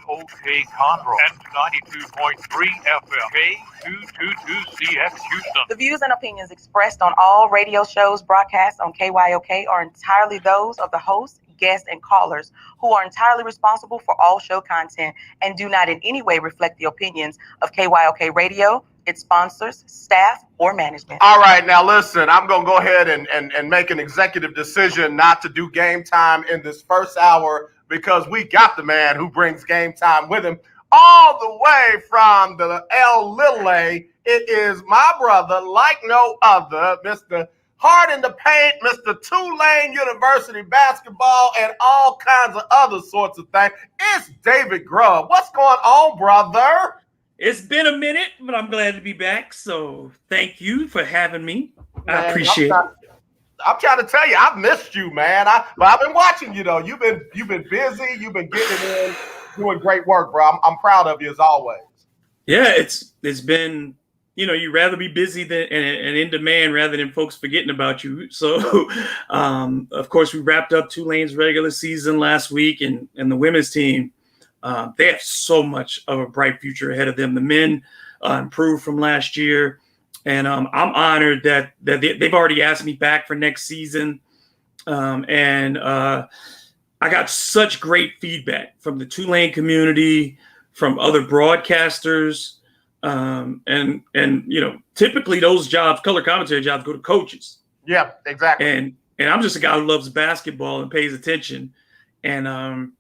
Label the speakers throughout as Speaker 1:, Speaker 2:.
Speaker 1: OK Conroe and 92.3 FM K222CX Houston.
Speaker 2: The views and opinions expressed on all radio shows broadcast on KYOK are entirely those of the host, guests, and callers, who are entirely responsible for all show content and do not in any way reflect the opinions of KYOK Radio, its sponsors, staff, or management.
Speaker 3: All right, now listen, I'm going to go ahead and make an executive decision not to do game time in this first hour because we got the man who brings game time with him all the way from the El Lille. It is my brother, like no other, Mr. Hard in the Paint, Mr. Tulane University Basketball, and all kinds of other sorts of things. It's David Grub. What's going on, brother?
Speaker 4: It's been a minute, but I'm glad to be back. So thank you for having me. I appreciate it.
Speaker 3: I'm trying to tell you, I've missed you, man. But I've been watching you, though. You've been busy. You've been getting in, doing great work, bro. I'm proud of you as always.
Speaker 4: Yeah, it's been, you'd rather be busy than and in demand rather than folks forgetting about you. So, of course, we wrapped up Tulane's regular season last week, and the women's team. They have so much of a bright future ahead of them. The men improved from last year, and I'm honored that they've already asked me back for next season. And I got such great feedback from the Tulane community, from other broadcasters, and typically those jobs, color commentary jobs, go to coaches.
Speaker 3: Yeah, exactly.
Speaker 4: And I'm just a guy who loves basketball and pays attention, and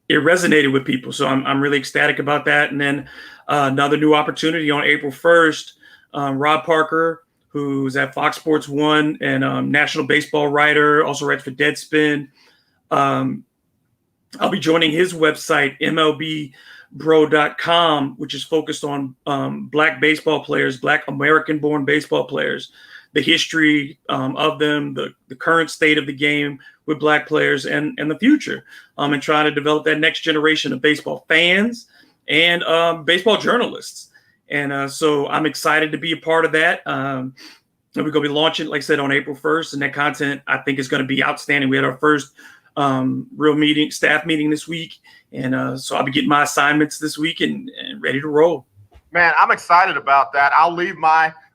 Speaker 4: it resonated with people. So I'm really ecstatic about that. And then another new opportunity on April 1st, Rob Parker, who's at Fox Sports 1 and national baseball writer, also writes for Deadspin. I'll be joining his website, MLBbro.com, which is focused on Black baseball players, Black American-born baseball players, the history of them, the current state of the game with Black players and the future, and trying to develop that next generation of baseball fans and baseball journalists. And so I'm excited to be a part of that. And we're going to be launching, like I said, on April 1st. And that content, I think, is going to be outstanding. We had our first real staff meeting this week. And so I'll be getting my assignments this week and ready to roll.
Speaker 3: Man, I'm excited about that. I'll leave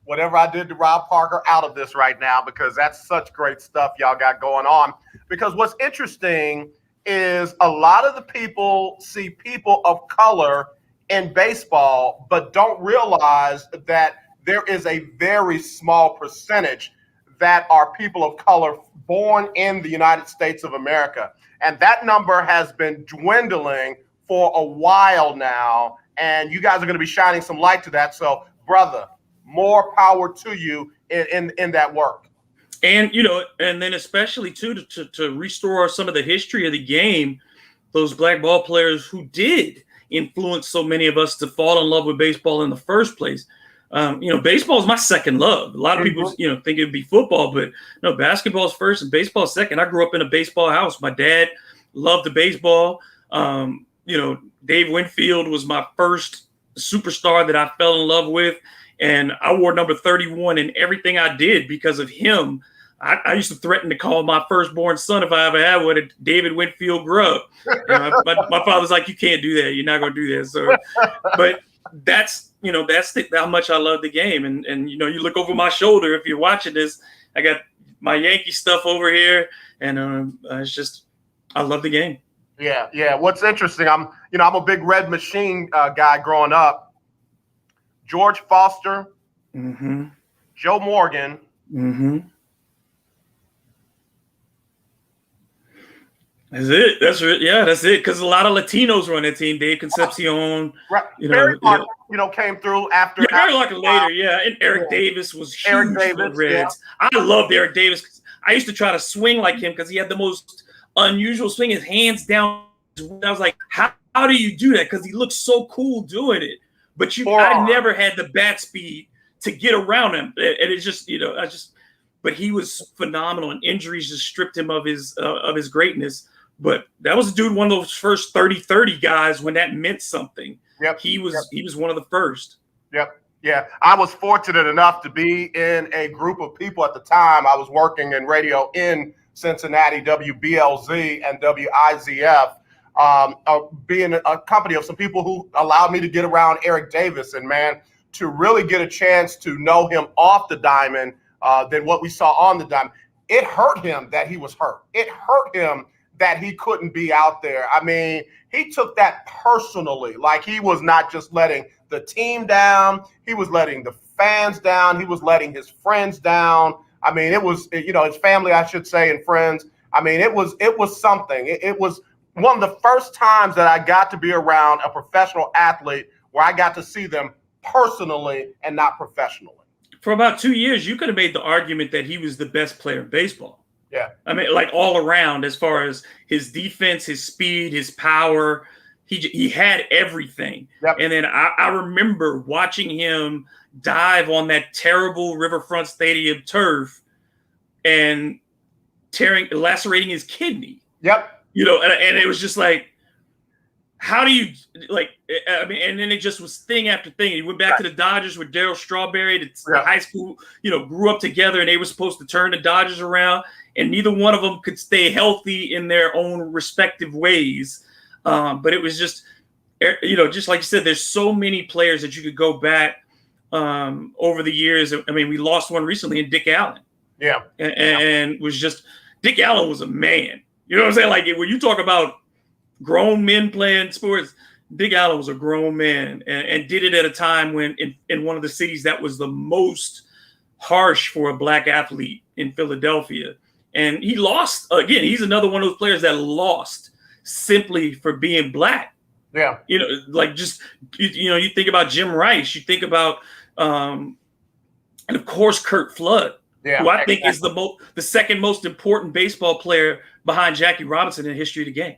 Speaker 3: whatever I did to Rob Parker out of this right now because that's such great stuff y'all got going on. Because what's interesting is a lot of the people see people of color in baseball, but don't realize that there is a very small percentage that are people of color born in the United States of America. And that number has been dwindling for a while now. And you guys are going to be shining some light to that. So, brother, more power to you in that work.
Speaker 4: And, and then especially, too, to restore some of the history of the game, those Black ball players who did influence so many of us to fall in love with baseball in the first place. Baseball is my second love. A lot of people, think it'd be football, but no, basketball's first and baseball's second. I grew up in a baseball house. My dad loved the baseball. Dave Winfield was my first superstar that I fell in love with. And I wore number 31 in everything I did because of him. I used to threaten to call my firstborn son, if I ever had one, David Winfield Grub. My father's like, you can't do that. You're not going to do that. So, but that's how much I love the game. And you look over my shoulder. If you're watching this, I got my Yankee stuff over here. And it's just, I love the game.
Speaker 3: Yeah. What's interesting, I'm a big Red Machine guy growing up. George Foster, Joe Morgan.
Speaker 4: That's it. That's it. Yeah, that's it. Because a lot of Latinos were on that team. Dave Concepcion,
Speaker 3: right. Barry Larkin, came through after.
Speaker 4: Yeah, Barry Larkin later. Yeah, and Eric Davis was huge for the Reds. Yeah. I loved Eric Davis. I used to try to swing like him because he had the most unusual swing. His hands down. I was like, how do you do that? Because he looked so cool doing it. But I never had the bat speed to get around him. And it's just, but he was phenomenal, and injuries just stripped him of his greatness. But that was a dude, one of those first 30-30 guys when that meant something.
Speaker 3: Yep.
Speaker 4: He was one of the first.
Speaker 3: Yep. Yeah. I was fortunate enough to be in a group of people at the time. I was working in radio in Cincinnati, WBLZ and WIZF. being a company of some people who allowed me to get around Eric Davis, and man, to really get a chance to know him off the diamond than what we saw on the diamond. It hurt him that he was hurt. It hurt him that he couldn't be out there. I mean, he took that personally. Like, he was not just letting the team down. He was letting the fans down. He was letting his friends down. I mean, it was, his family, I should say, and friends. I mean, it was something. It was one of the first times that I got to be around a professional athlete where I got to see them personally and not professionally.
Speaker 4: For about 2 years, you could have made the argument that he was the best player in baseball.
Speaker 3: Yeah.
Speaker 4: I mean, like, all around, as far as his defense, his speed, his power, he had everything.
Speaker 3: Yep.
Speaker 4: And then I remember watching him dive on that terrible Riverfront Stadium turf and lacerating his kidney.
Speaker 3: Yep.
Speaker 4: And it was just like, how do you, like, I mean, and then it just was thing after thing. He went back to the Dodgers with Darryl Strawberry. The high school, grew up together, and they were supposed to turn the Dodgers around, and neither one of them could stay healthy in their own respective ways. But it was just, just like you said, there's so many players that you could go back over the years. I mean, we lost one recently in Dick Allen.
Speaker 3: Yeah.
Speaker 4: And was just, Dick Allen was a man. You know what I'm saying? Like, when you talk about grown men playing sports, Dick Allen was a grown man and did it at a time when in one of the cities that was the most harsh for a black athlete in Philadelphia. And he lost again. He's another one of those players that lost simply for being black.
Speaker 3: Yeah.
Speaker 4: Like, just, you think about Jim Rice, you think about, and of course, Curt Flood, who I think is the second most important baseball player behind Jackie Robinson in the history of the game.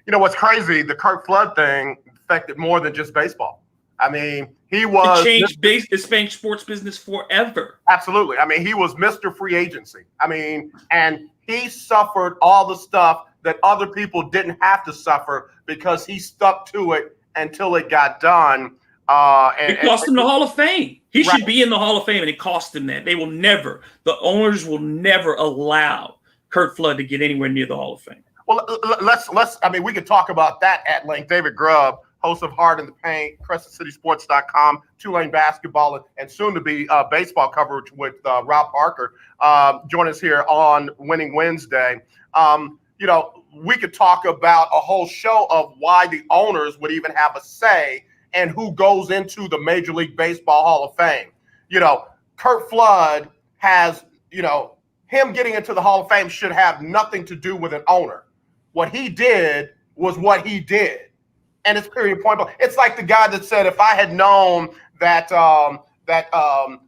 Speaker 4: You know
Speaker 3: what's crazy? The Curt Flood thing affected more than just baseball. I mean, he was
Speaker 4: it changed sports business forever.
Speaker 3: Absolutely. I mean, he was Mr. Free Agency. I mean, and he suffered all the stuff that other people didn't have to suffer because he stuck to it until it got done.
Speaker 4: It cost him the Hall of Fame. He should be in the Hall of Fame, and it cost him that. The owners will never allow Curt Flood to get anywhere near the Hall of Fame.
Speaker 3: Well, we could talk about that at length. David Grub, host of Hard in the Paint, CrescentCitySports.com, Tulane Basketball, and soon to be baseball coverage with Rob Parker. Join us here on Winning Wednesday. We could talk about a whole show of why the owners would even have a say and who goes into the Major League Baseball Hall of Fame. Curt Flood has, him getting into the Hall of Fame should have nothing to do with an owner. What he did was what he did. And it's period, point blank. It's like the guy that said, if I had known that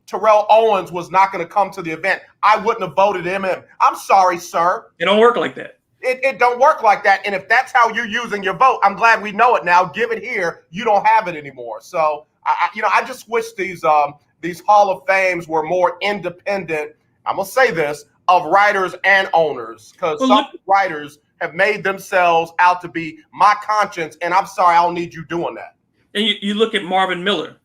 Speaker 3: Terrell Owens was not going to come to the event, I wouldn't have voted him in. I'm sorry, sir.
Speaker 4: It don't work like that.
Speaker 3: It don't work like that. And if that's how you're using your vote, I'm glad we know it now. Give it here. You don't have it anymore. So, I just wish these Hall of Fames were more independent. I'm going to say this, of writers and owners, because some writers have made themselves out to be my conscience, and I'm sorry, I don't need you doing that.
Speaker 4: And you look at Marvin Miller,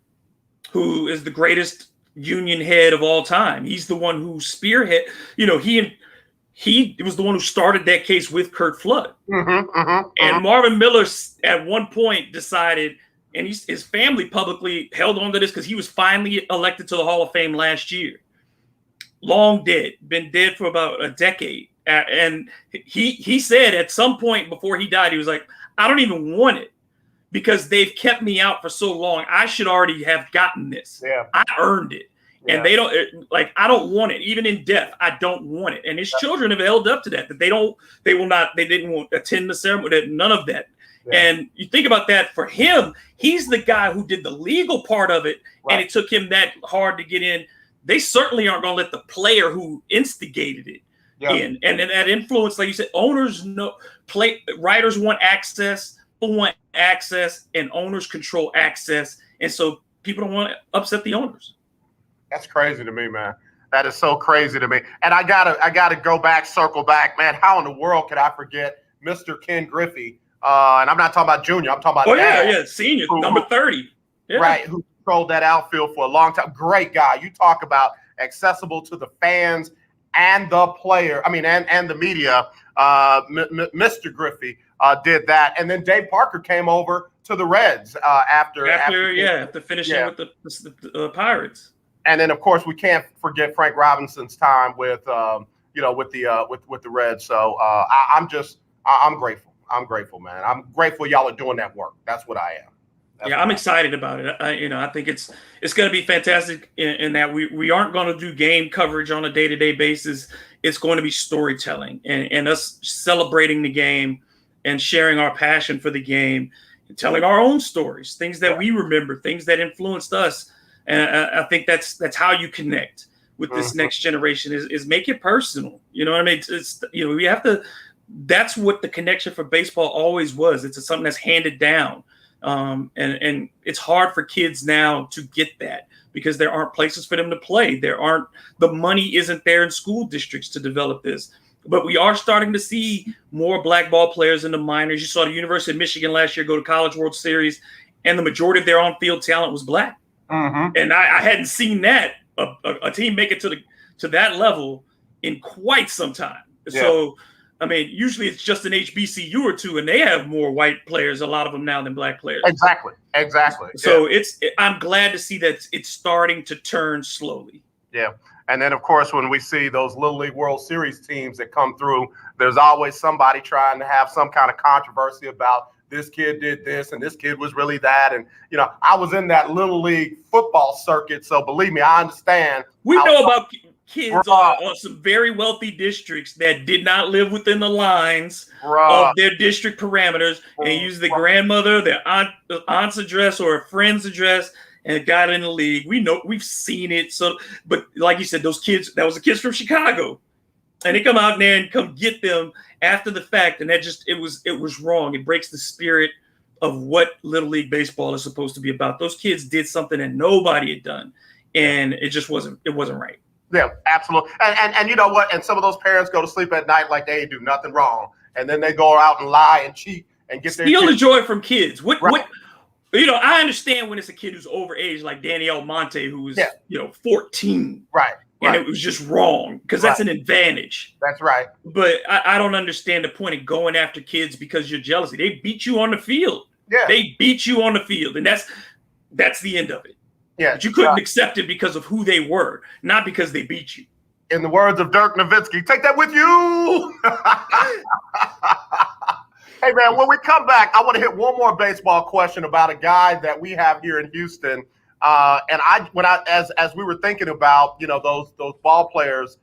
Speaker 4: who is the greatest union head of all time. He's the one who spearhead. He was the one who started that case with Curt Flood. And Marvin Miller at one point decided, and his family publicly held on to this because he was finally elected to the Hall of Fame last year. Long dead, been dead for about a decade. And he said at some point before he died, he was like, I don't even want it because they've kept me out for so long. I should already have gotten this.
Speaker 3: Yeah.
Speaker 4: I earned it. Yeah. And they don't I don't want it. Even in death, I don't want it. And his children have held up to that they didn't want to attend the ceremony, none of that. Yeah. And you think about that for him, he's the guy who did the legal part of it. Right. And it took him that hard to get in. They certainly aren't going to let the player who instigated it in. And then that influence, like you said, writers want access, people want access, and owners control access. And so people don't want to upset the owners.
Speaker 3: That's crazy to me, man. That is so crazy to me. And I gotta circle back, man. How in the world could I forget Mr. Ken Griffey? And I'm not talking about junior. I'm talking about
Speaker 4: senior, number 30. Yeah.
Speaker 3: Right, who controlled that outfield for a long time. Great guy. You talk about accessible to the fans and the player. I mean, and the media. Mr. Griffey. did that. And then Dave Parker came over to the Reds after
Speaker 4: finishing with the Pirates. And
Speaker 3: then, of course, we can't forget Frank Robinson's time with the Reds. So I'm grateful. I'm grateful, man. I'm grateful y'all are doing that work. That's what I am.
Speaker 4: I'm excited about it. I think it's going to be fantastic in that we aren't going to do game coverage on a day-to-day basis. It's going to be storytelling and us celebrating the game and sharing our passion for the game and telling our own stories, things that we remember, things that influenced us. And I think that's how you connect with this next generation is make it personal. You know what I mean? It's we have to. That's what the connection for baseball always was. It's something that's handed down. And it's hard for kids now to get that because there aren't places for them to play. The money isn't there in school districts to develop this, but we are starting to see more black ball players in the minors. You saw the University of Michigan last year go to College World Series and the majority of their on-field talent was black. And I hadn't seen that a team make it to that level in quite some time. Yeah. So, I mean, usually it's just an HBCU or two, and they have more white players, a lot of them now, than black players.
Speaker 3: Exactly.
Speaker 4: So I'm glad to see that it's starting to turn slowly.
Speaker 3: Yeah. And then, of course, when we see those Little League World Series teams that come through, there's always somebody trying to have some kind of controversy about this kid did this and this kid was really that. And, I was in that Little League football circuit, so believe me, I understand.
Speaker 4: We know about kids on some very wealthy districts that did not live within the lines of their district parameters and use the grandmother, their aunt's address or a friend's address and got in the league. We know, we've seen it. So, but like you said, those kids, that was the kids from Chicago, and they come out there and come get them after the fact. And that it was wrong. It breaks the spirit of what Little League baseball is supposed to be about. Those kids did something that nobody had done, and it wasn't right.
Speaker 3: Yeah, absolutely. And you know what? And some of those parents go to sleep at night like they do nothing wrong. And then they go out and lie and cheat and get their
Speaker 4: steal the joy from kids. What I understand when it's a kid who's overage like Danny Almonte, who was 14.
Speaker 3: Right.
Speaker 4: And it was just wrong because that's an advantage.
Speaker 3: That's right.
Speaker 4: But I don't understand the point of going after kids because you're jealous. They beat you on the field.
Speaker 3: Yeah.
Speaker 4: They beat you on the field. And that's the end of it.
Speaker 3: Yeah,
Speaker 4: but you couldn't accept it because of who they were, not because they beat you.
Speaker 3: In the words of Dirk Nowitzki, take that with you. Hey, man, when we come back, I want to hit one more baseball question about a guy that we have here in Houston. As we were thinking about, those ball players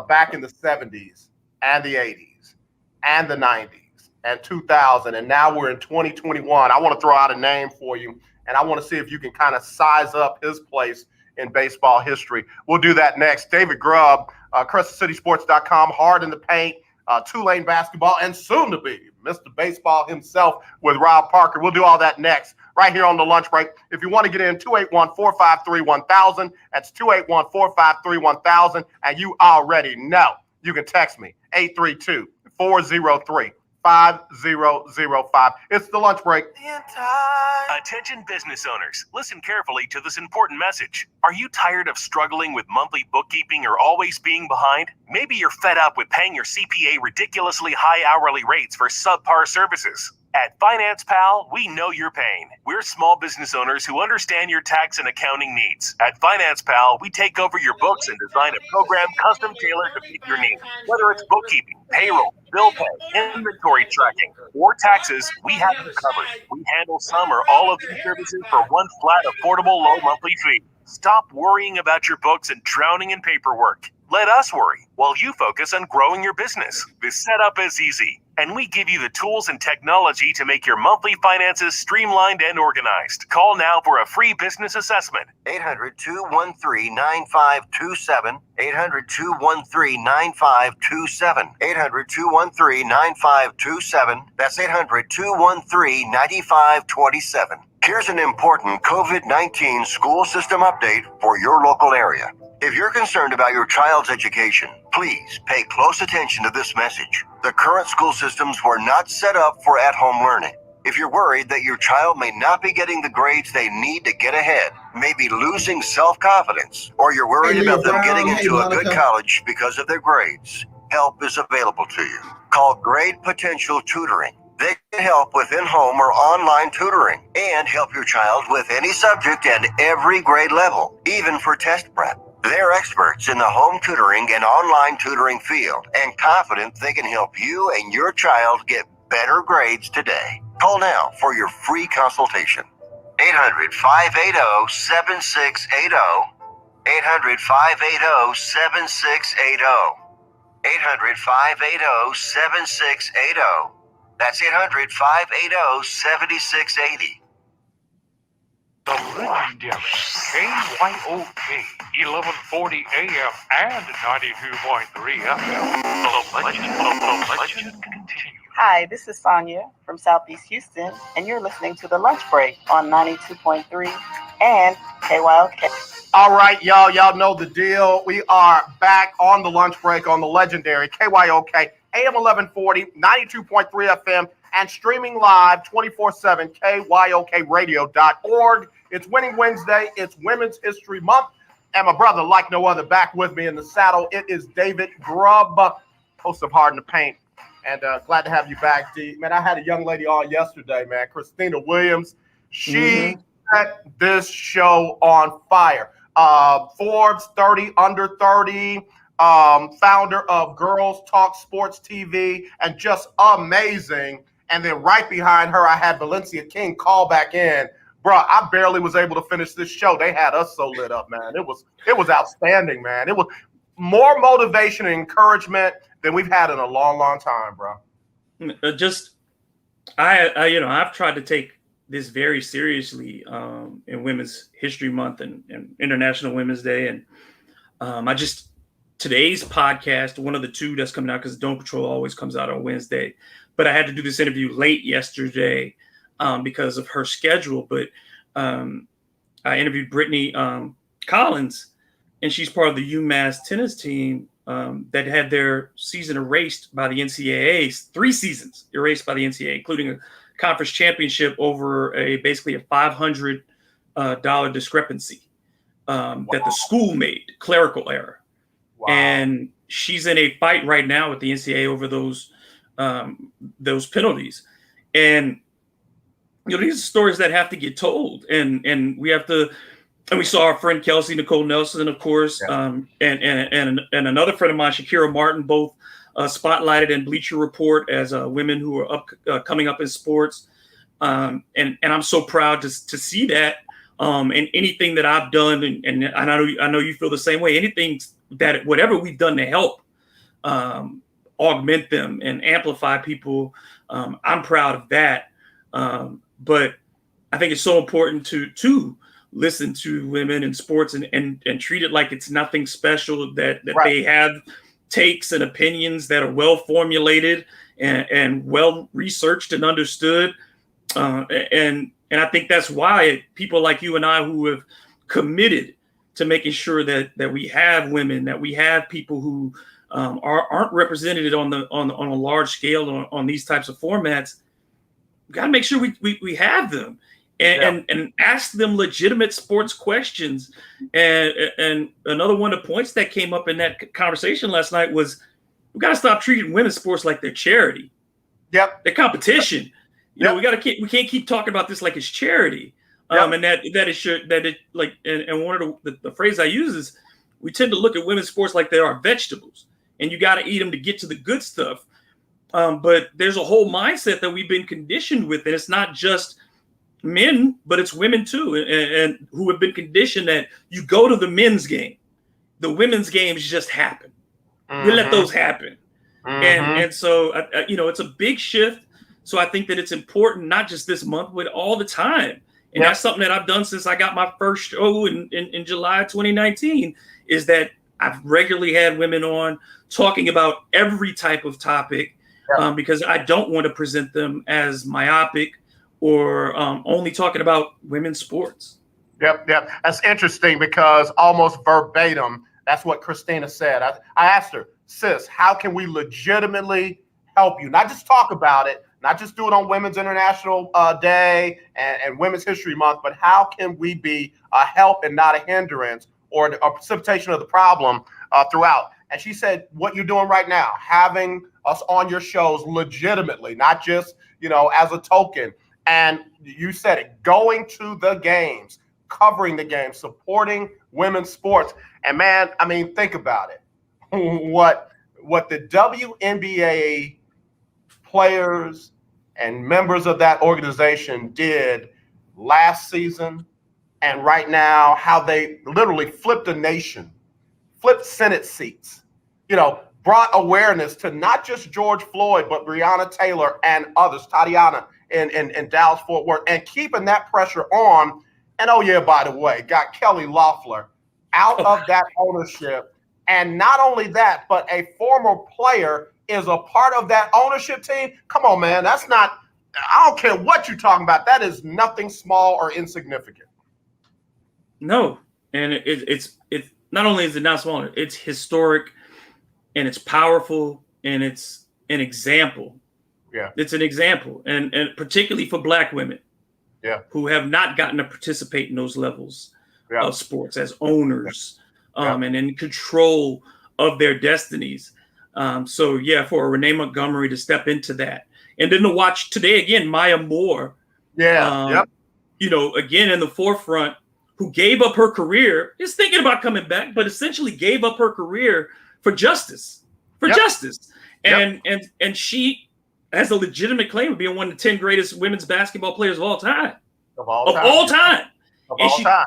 Speaker 3: back in the 70s and the 80s and the 90s and 2000, and now we're in 2021. I want to throw out a name for you. And I want to see if you can kind of size up his place in baseball history. We'll do that next. David Grub, CrescentCitySports.com, Hard in the Paint, Tulane Basketball, and soon to be Mr. Baseball himself with Rob Parker. We'll do all that next, right here on the lunch break. If you want to get in, 281-453-1000. That's 281-453-1000. And you already know you can text me, 832-403-5005. It's the lunch break.
Speaker 5: Attention business owners, listen carefully to this important message. Are you tired of struggling with monthly bookkeeping or always being behind? Maybe you're fed up with paying your CPA ridiculously high hourly rates for subpar services. At Finance Pal, we know your pain. We're small business owners who understand your tax and accounting needs. At Finance Pal, we take over your books and design a program custom tailored to meet your needs. Whether it's bookkeeping, payroll, bill pay, inventory tracking, or taxes, we have you covered. We handle some or all of these services for one flat, affordable, low monthly fee. Stop worrying about your books and drowning in paperwork. Let us worry while you focus on growing your business. This setup is easy, and we give you the tools and technology to make your monthly finances streamlined and organized. Call now for a free business assessment.
Speaker 6: 800-213-9527. 800-213-9527. 800-213-9527. That's 800-213-9527. Here's an important COVID-19 school system update for your local area. If you're concerned about your child's education, please pay close attention to this message. The current school systems were not set up for at-home learning. If you're worried that your child may not be getting the grades they need to get ahead, maybe losing self-confidence, or you're worried about them getting into a good college because of their grades, help is available to you. Call Grade Potential Tutoring. They can help with in-home or online tutoring and help your child with any subject and every grade level, even for test prep. They're experts in the home tutoring and online tutoring field and confident they can help you and your child get better grades today. Call now for your free consultation. 800-580-7680. 800-580-7680. 800-580-7680. That's 800-580-7680.
Speaker 1: The legendary KYOK 1140 AM and 92.3 FM. The legend continues.
Speaker 2: Hi, this is Sonia from Southeast Houston, and you're listening to The Lunch Break on 92.3 and KYOK.
Speaker 3: All right, y'all. Y'all know the deal. We are back on the lunch break on the legendary KYOK AM 1140, 92.3 FM, and streaming live 24/7, KYOKradio.org. It's Winning Wednesday. It's Women's History Month. And my brother, like no other, back with me in the saddle. It is David Grub, host of Hard in the Paint. And glad to have you back, D. Man, I had a young lady on yesterday, man, Christina Williams. She set this show on fire. Forbes 30 Under 30, founder of Girls Talk Sports TV, and just amazing. And then right behind her, I had Valencia King call back in. Bro, I barely was able to finish this show. They had us so lit up, man. It was outstanding, man. It was more motivation and encouragement than we've had in a long, long time, bro.
Speaker 4: I've tried to take this very seriously in Women's History Month and International Women's Day. And today's podcast, one of the two that's coming out, because Don't Patrol always comes out on Wednesday. But I had to do this interview late yesterday because of her schedule. But I interviewed Brittany Collins, and she's part of the UMass tennis team that had their season erased by the NCAA, 3 seasons erased by the NCAA, including a conference championship over basically a $500 discrepancy that the school made, clerical error. Wow. And she's in a fight right now with the NCAA over those penalties. And these are stories that have to get told, and we have to. And we saw our friend Kelsey Nicole Nelson, of course, and another friend of mine, Shakira Martin, both spotlighted in Bleacher Report as women who are coming up in sports. And I'm so proud to see that. And anything that I've done, and I know you feel the same way. Anything that whatever we've done to help augment them and amplify people, I'm proud of that. But I think it's so important to listen to women in sports and treat it like it's nothing special, that right. They have takes and opinions that are well formulated and well researched and understood. And I think that's why people like you and I, who have committed to making sure that we have women, that we have people who aren't represented on a large scale on these types of formats, we got to make sure we have them. And ask them legitimate sports questions. And another one of the points that came up in that conversation last night was we got to stop treating women's sports like they're charity.
Speaker 3: Yep.
Speaker 4: They're competition. You know, we can't keep talking about this like it's charity. And that one of the phrase I use is we tend to look at women's sports like they are vegetables, and you got to eat them to get to the good stuff. But there's a whole mindset that we've been conditioned with, and it's not just men, but it's women too, and who have been conditioned that you go to the men's game, the women's games just happen. We let those happen, and so it's a big shift. So I think that it's important, not just this month, but all the time. And that's something that I've done since I got my first show in July 2019. Is that I've regularly had women on talking about every type of topic, because I don't want to present them as myopic or only talking about women's sports.
Speaker 3: Yep. That's interesting because almost verbatim, that's what Christina said. I asked her, sis, how can we legitimately help you? Not just talk about it, not just do it on Women's International Day and Women's History Month, but how can we be a help and not a hindrance or a precipitation of the problem throughout? And she said, what you're doing right now, having us on your shows legitimately, not just, as a token. And you said it, going to the games, covering the games, supporting women's sports. And man, I mean, think about it. What the WNBA players and members of that organization did last season and right now, how they literally flipped a nation, flipped Senate seats, brought awareness to not just George Floyd, but Breonna Taylor and others, Tatiana in Dallas, Fort Worth, and keeping that pressure on. And oh yeah, by the way, got Kelly Loeffler out of that ownership. And not only that, but a former player is a part of that ownership team. Come on, man. That's not, I don't care what you're talking about. That is nothing small or insignificant.
Speaker 4: No. And it's not only is it not small, it's historic and it's powerful and it's an example.
Speaker 3: Yeah.
Speaker 4: It's an example. And particularly for Black women.
Speaker 3: Yeah.
Speaker 4: Who have not gotten to participate in those levels of sports as owners. And in control of their destinies. So for Renee Montgomery to step into that. And then to watch today again, Maya Moore, again in the forefront, who gave up her career, is thinking about coming back, but essentially gave up her career for justice. And she has a legitimate claim of being one of the 10 greatest women's basketball players of all time. Of all time.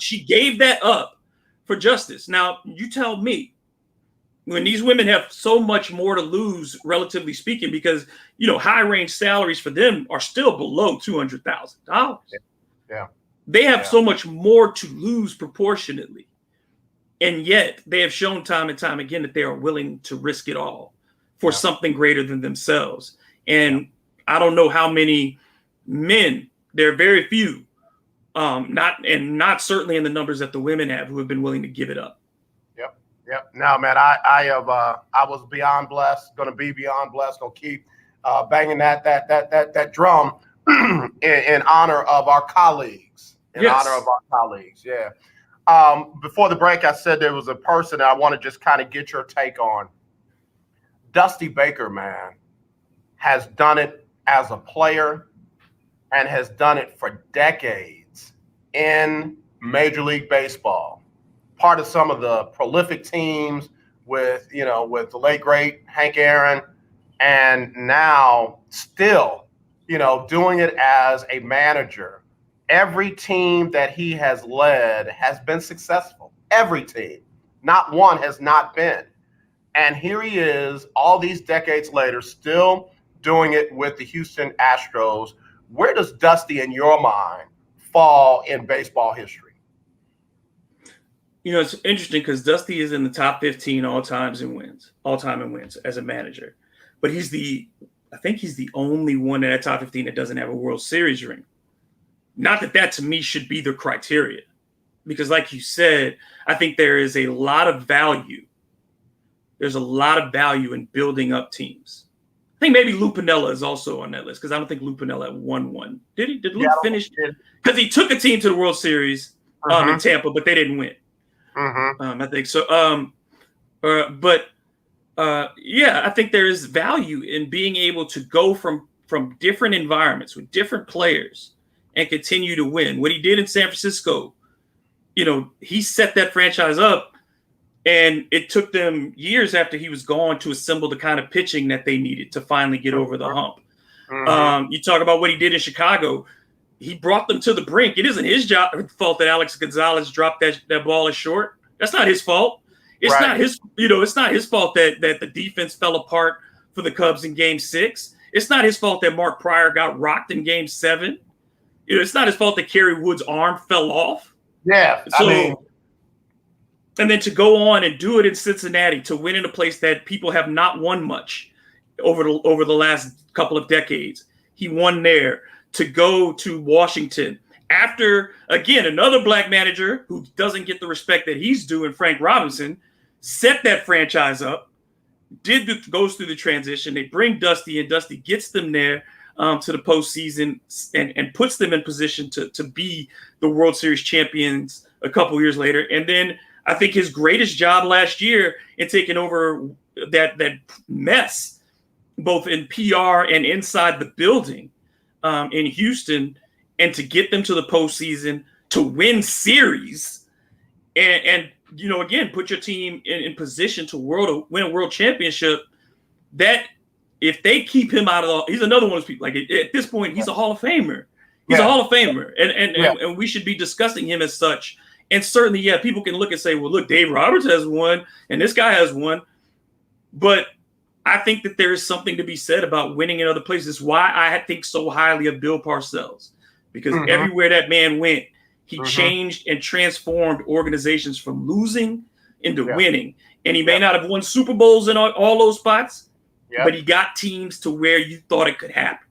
Speaker 4: She gave that up for justice. Now, you tell me, when these women have so much more to lose, relatively speaking, because, high range salaries for them are still below $200,000.
Speaker 3: Yeah.
Speaker 4: They have so much more to lose proportionately. And yet they have shown time and time again that they are willing to risk it all for something greater than themselves. And I don't know how many men, there are very few, not certainly in the numbers that the women have, who have been willing to give it up.
Speaker 3: Yep. Now, man, I was beyond blessed, going to be beyond blessed, going to keep banging that drum in honor of our colleagues. Yeah. Before the break, I said there was a person I want to just kind of get your take on. Dusty Baker, man, has done it as a player and has done it for decades in Major League Baseball. Part of some of the prolific teams with the late, great Hank Aaron, and now still, doing it as a manager. Every team that he has led has been successful. Every team. Not one has not been. And here he is, all these decades later, still doing it with the Houston Astros. Where does Dusty, in your mind, fall in baseball history?
Speaker 4: It's interesting because Dusty is in the top 15 all time in wins as a manager. But I think he's the only one in that top 15 that doesn't have a World Series ring. Not that to me should be the criteria, because like you said, I think there is a lot of value. There's a lot of value in building up teams. I think maybe Lou Piniella is also on that list, because I don't think Lou Piniella won one. Did he? Did Lou finish? Because he took a team to the World Series in Tampa, but they didn't win. I think so. I think there is value in being able to go from different environments with different players and continue to win. What he did in San Francisco, he set that franchise up, and it took them years after he was gone to assemble the kind of pitching that they needed to finally get over the hump. You talk about what he did in Chicago. He brought them to the brink. It isn't his fault that Alex Gonzalez dropped that ball as short. That's not his fault. It's not his, it's not his fault that the defense fell apart for the Cubs in Game 6. It's not his fault that Mark Pryor got rocked in Game 7. It's not his fault that Kerry Wood's arm fell off.
Speaker 3: Yeah.
Speaker 4: And then to go on and do it in Cincinnati, to win in a place that people have not won much over the last couple of decades. He won there. To go to Washington after, again, another Black manager who doesn't get the respect that he's due, and Frank Robinson, set that franchise up, goes through the transition. They bring Dusty in. Dusty gets them there to the postseason and puts them in position to be the World Series champions a couple years later. And then I think his greatest job last year in taking over that mess, both in PR and inside the building in Houston, and to get them to the postseason, to win series, and again, put your team in position to win a world championship. That if they keep him out of he's another one of those people. Like at this point, he's a Hall of Famer. He's a Hall of Famer, and we should be discussing him as such. And certainly, people can look and say, well, look, Dave Roberts has won, and this guy has won. But I think that there is something to be said about winning in other places. Why I think so highly of Bill Parcells, because everywhere that man went, he changed and transformed organizations from losing into winning. And he may not have won Super Bowls in all those spots, but he got teams to where you thought it could happen.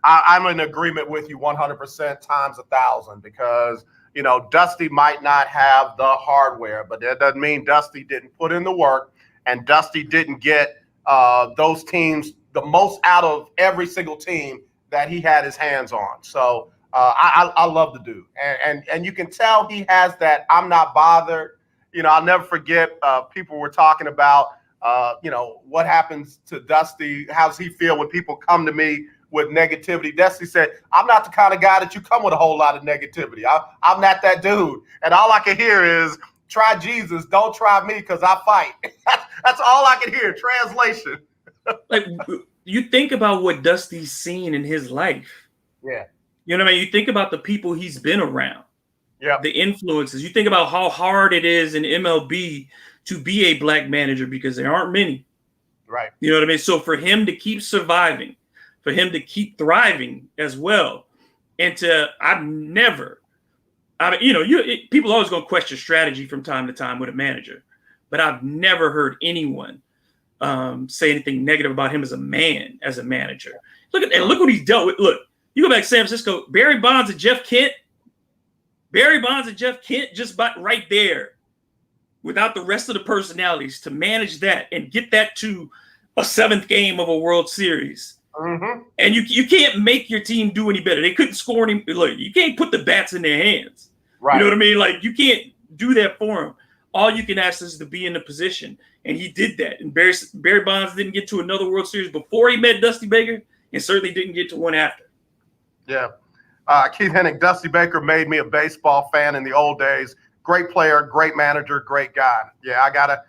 Speaker 3: I'm in agreement with you 100% times 1,000, because Dusty might not have the hardware, but that doesn't mean Dusty didn't put in the work, and Dusty didn't get those teams the most out of every single team that he had his hands on. So I love the dude, and you can tell he has that I'm not bothered. I'll never forget people were talking about what happens to Dusty. How does he feel when people come to me with negativity? Dusty said, I'm not the kind of guy that you come with a whole lot of negativity. I'm not that dude. And all I can hear is, try Jesus, don't try me, because I fight. That's all I can hear. Translation.
Speaker 4: Like, you think about what Dusty's seen in his life.
Speaker 3: Yeah.
Speaker 4: You know what I mean? You think about the people he's been around.
Speaker 3: Yeah.
Speaker 4: The influences. You think about how hard it is in MLB to be a black manager, because there aren't many.
Speaker 3: Right.
Speaker 4: You know what I mean? So for him to keep surviving, for him to keep thriving as well, and people always going to question strategy from time to time with a manager, but I've never heard anyone say anything negative about him as a man, as a manager. Look what he's dealt with. Look, you go back to San Francisco, Barry Bonds and Jeff Kent just right there, without the rest of the personalities, to manage that and get that to a seventh game of a World Series. And you can't make your team do any better. They couldn't score any. Look, you can't put the bats in their hands. Right. You know what I mean? Like, you can't do that for them. All you can ask is to be in the position. And he did that. And Barry Bonds didn't get to another World Series before he met Dusty Baker, and certainly didn't get to one after. Yeah.
Speaker 3: Keith Hennig, Dusty Baker made me a baseball fan in the old days. Great player, great manager, great guy. Yeah, I gotta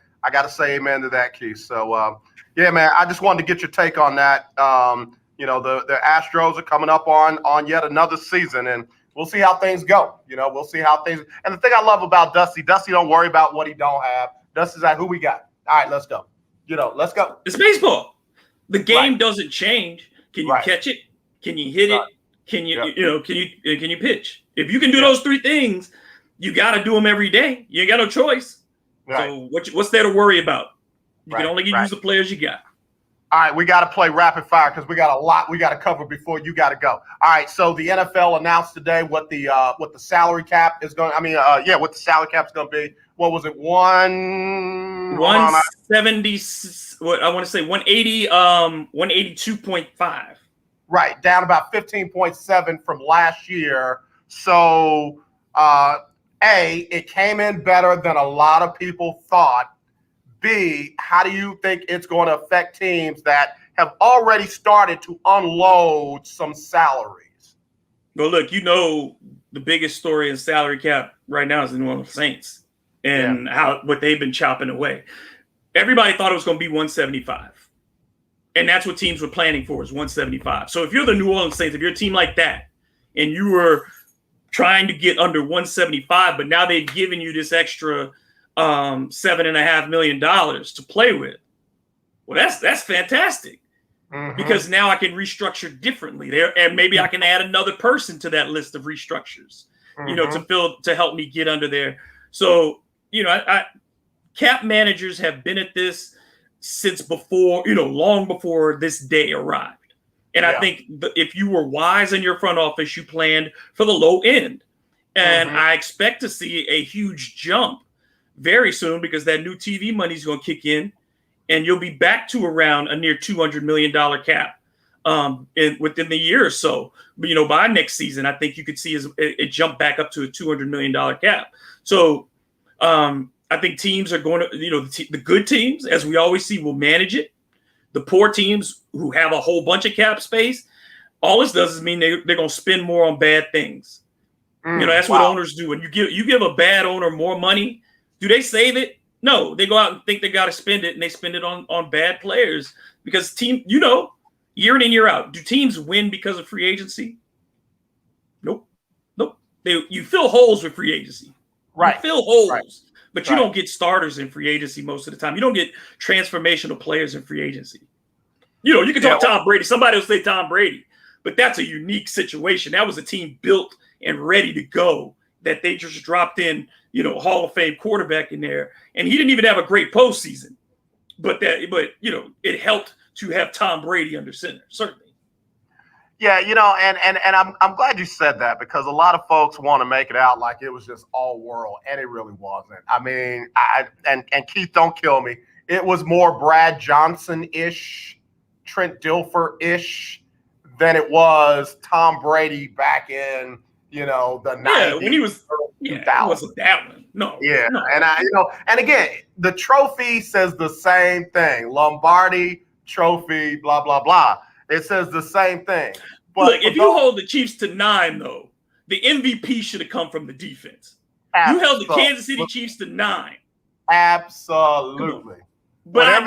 Speaker 3: say amen to that, Keith. So man, I just wanted to get your take on that. The Astros are coming up on yet another season, and we'll see how things go. We'll see how things. And the thing I love about Dusty don't worry about what he don't have. Dusty's like, who we got? All right, let's go. Let's go.
Speaker 4: It's baseball. The game doesn't change. Can you catch it? Can you hit it? Can you can you pitch? If you can do those three things, you got to do them every day. You ain't got no choice. Right. So what's there to worry about? You can only use the players you got.
Speaker 3: All right, we got to play rapid fire because we got a lot we got to cover before you got to go. All right, so the NFL announced today what the salary cap is going. What the salary cap is going to be. What was it?
Speaker 4: 170. What I want to say 180. 182.5.
Speaker 3: Right, down about 15.7 from last year. So, it came in better than a lot of people thought. B, how do you think it's going to affect teams that have already started to unload some salaries?
Speaker 4: Well, look, the biggest story in salary cap right now is the New Orleans Saints and what they've been chopping away. Everybody thought it was going to be 175. And that's what teams were planning for, is 175. So if you're the New Orleans Saints, if you're a team like that, and you were trying to get under 175, but now they've given you this extra $7.5 million to play with. Well, that's fantastic, because now I can restructure differently there, and maybe I can add another person to that list of restructures, to help me get under there. So, cap managers have been at this since before, long before this day arrived. And I think if you were wise in your front office, you planned for the low end. And I expect to see a huge jump very soon, because that new TV money is going to kick in, and you'll be back to around a near $200 million cap within the year or so. But, by next season, I think you could see it jump back up to a $200 million cap. So I think teams are going to, the good teams, as we always see, will manage it. The poor teams who have a whole bunch of cap space, all this does is mean they're going to spend more on bad things. That's what owners do. When you give a bad owner more money, do they save it? No, they go out and think they got to spend it, and they spend it on bad players because year in and year out, do teams win because of free agency? Nope. You fill holes with free agency.
Speaker 3: Right.
Speaker 4: You fill holes,
Speaker 3: right.
Speaker 4: but you don't get starters in free agency most of the time. You don't get transformational players in free agency. You can talk Tom Brady. Somebody will say Tom Brady, but that's a unique situation. That was a team built and ready to go that they just dropped in, Hall of Fame quarterback in there, and he didn't even have a great postseason. But it helped to have Tom Brady under center, certainly.
Speaker 3: Yeah, and I'm glad you said that because a lot of folks want to make it out like it was just all world, and it really wasn't. I mean, and Keith, don't kill me. It was more Brad Johnson-ish, Trent Dilfer-ish than it was Tom Brady back in, the 90s.
Speaker 4: Yeah, when he was, it wasn't that one. No.
Speaker 3: Yeah,
Speaker 4: no.
Speaker 3: and and again, the trophy says the same thing. Lombardi trophy, blah, blah, blah. It says the same thing. But
Speaker 4: look, if you hold the Chiefs to 9, though, the MVP should have come from the defense. You held the Kansas City Chiefs to 9.
Speaker 3: Absolutely.
Speaker 4: But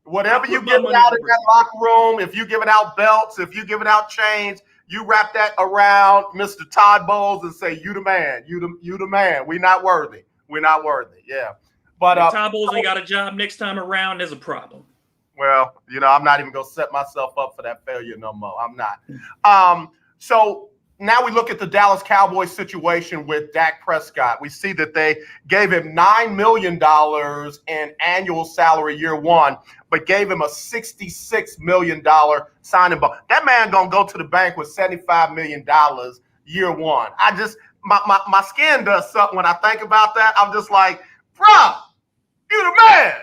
Speaker 3: whatever you giving out in that locker room, if you're giving out belts, if you're giving out chains, you wrap that around Mr. Todd Bowles and say, you the man, you the man. We're not worthy. Yeah. But
Speaker 4: if Todd Bowles ain't got a job next time around, there's a problem.
Speaker 3: Well, I'm not even going to set myself up for that failure no more. I'm not. So now we look at the Dallas Cowboys situation with Dak Prescott. We see that they gave him $9 million in annual salary year one, but gave him a $66 million signing bonus. That man going to go to the bank with $75 million year one. My skin does something when I think about that. I'm just like, bro, you the man.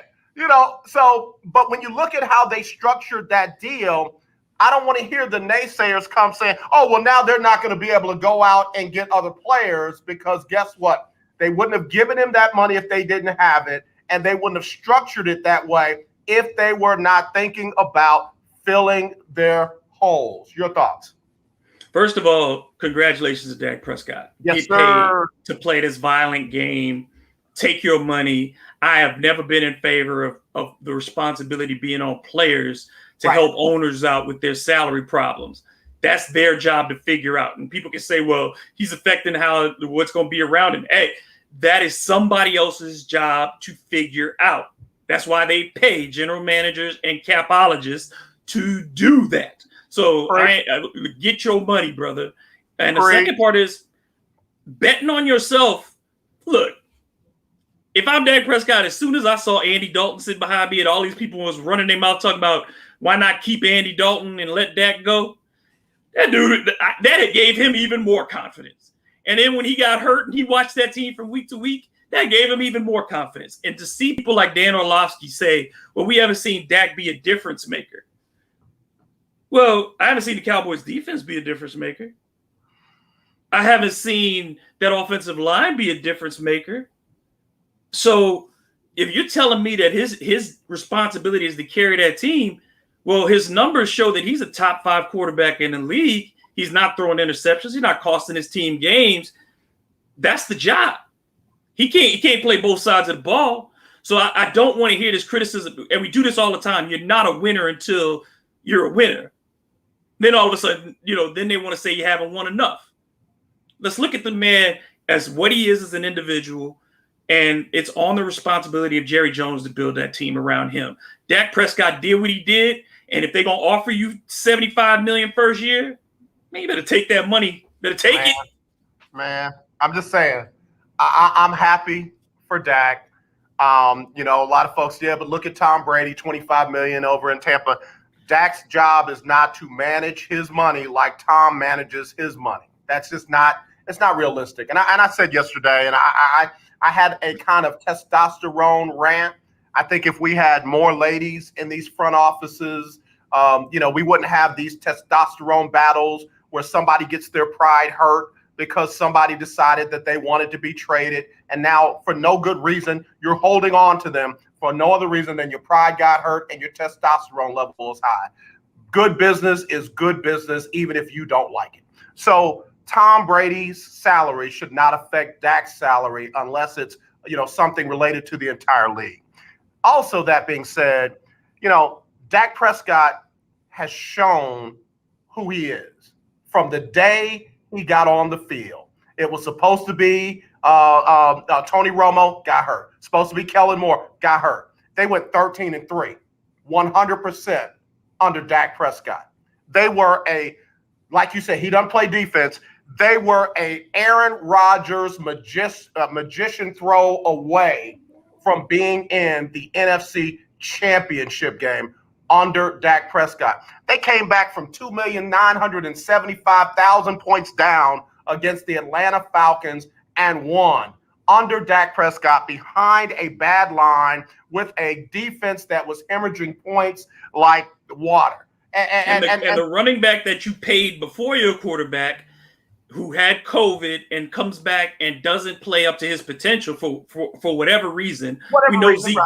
Speaker 3: But when you look at how they structured that deal, I don't want to hear the naysayers come saying, oh, well, now they're not going to be able to go out and get other players because guess what? They wouldn't have given him that money if they didn't have it, and they wouldn't have structured it that way if they were not thinking about filling their holes. Your thoughts?
Speaker 4: First of all, congratulations to Dak Prescott.
Speaker 3: Yes,
Speaker 4: Get
Speaker 3: sir.
Speaker 4: paid to play this violent game. Take your money. I have never been in favor of the responsibility being on players to help owners out with their salary problems. That's their job to figure out. And people can say, well, he's affecting what's going to be around him. Hey, that is somebody else's job to figure out. That's why they pay general managers and capologists to do that. So get your money, brother. And the second part is betting on yourself. Look, if I'm Dak Prescott, as soon as I saw Andy Dalton sitting behind me and all these people was running their mouth talking about why not keep Andy Dalton and let Dak go, that gave him even more confidence. And then when he got hurt and he watched that team from week to week, that gave him even more confidence. And to see people like Dan Orlovsky say, well, we haven't seen Dak be a difference maker. Well, I haven't seen the Cowboys defense be a difference maker. I haven't seen that offensive line be a difference maker. So if you're telling me that his responsibility is to carry that team, well, his numbers show that he's a top 5 quarterback in the league. He's not throwing interceptions. He's not costing his team games. That's the job. He can't play both sides of the ball. So I don't want to hear this criticism. And we do this all the time. You're not a winner until you're a winner. Then all of a sudden, then they want to say you haven't won enough. Let's look at the man as what he is as an individual. And it's on the responsibility of Jerry Jones to build that team around him. Dak Prescott did what he did. And if they're going to offer you $75 million first year, man, you better take that money. Better take it.
Speaker 3: Man, I'm just saying, I'm happy for Dak. A lot of folks, but look at Tom Brady, $25 million over in Tampa. Dak's job is not to manage his money like Tom manages his money. That's just not, it's not realistic. And I said yesterday, and I had a kind of testosterone rant. I think if we had more ladies in these front offices, We wouldn't have these testosterone battles where somebody gets their pride hurt because somebody decided that they wanted to be traded. And now for no good reason, you're holding on to them for no other reason than your pride got hurt and your testosterone level is high. Good business is good business, even if you don't like it. So Tom Brady's salary should not affect Dak's salary unless it's, something related to the entire league. Also, that being said, Dak Prescott has shown who he is from the day he got on the field. It was supposed to be Tony Romo, got hurt. Supposed to be Kellen Moore, got hurt. They went 13-3, 100% under Dak Prescott. They were like you said, he doesn't play defense. They were a Aaron Rodgers magician throw away from being in the NFC Championship game under Dak Prescott. They came back from 2,975,000 points down against the Atlanta Falcons and won under Dak Prescott behind a bad line with a defense that was hemorrhaging points like water.
Speaker 4: And the running back that you paid before your quarterback who had COVID and comes back and doesn't play up to his potential for whatever reason. We know Zeke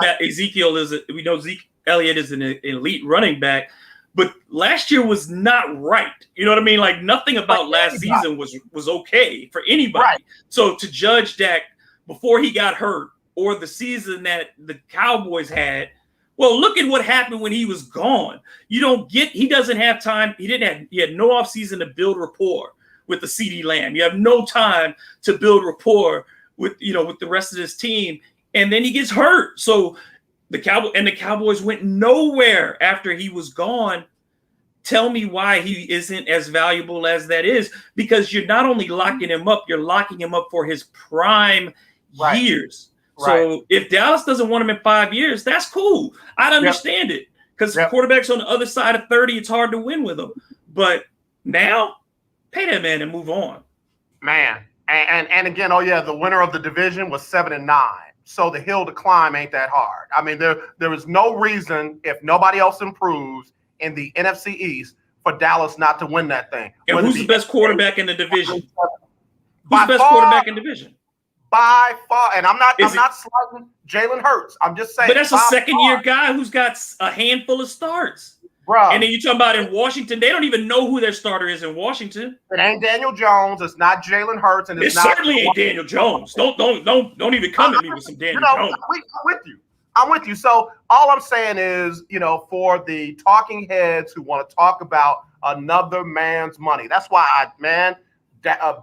Speaker 4: Elliott is an elite running back, but last year was not right. You know what I mean? Like nothing about last season was okay for anybody. Right. So to judge Dak before he got hurt or the season that the Cowboys had, well, look at what happened when he was gone. He doesn't have time. He had no offseason to build rapport with the CeeDee Lamb. You have no time to build rapport with the rest of this team. And then he gets hurt. So the Cowboys went nowhere after he was gone. Tell me why he isn't as valuable as that is, because you're not only locking him up, you're locking him up for his prime years. So if Dallas doesn't want him in 5 years, that's cool. I'd understand it because quarterbacks on the other side of 30, it's hard to win with them. But now, pay that man and move on.
Speaker 3: Man, and again, the winner of the division was 7-9. So the hill to climb ain't that hard. I mean, there is no reason, if nobody else improves in the NFC East, for Dallas not to win that thing.
Speaker 4: And who's the best quarterback in the division? Who's the best quarterback in the division?
Speaker 3: By far, and I'm not slighting Jalen Hurts. I'm just saying.
Speaker 4: But that's a second-year guy who's got a handful of starts.
Speaker 3: Bro.
Speaker 4: And then you're talking about in Washington, they don't even know who their starter is in Washington.
Speaker 3: It ain't Daniel Jones. It's not Jalen Hurts, and
Speaker 4: it certainly ain't Daniel Jones. Don't even come at me with some Daniel Jones.
Speaker 3: I'm with you. So all I'm saying is, for the talking heads who want to talk about another man's money, that's why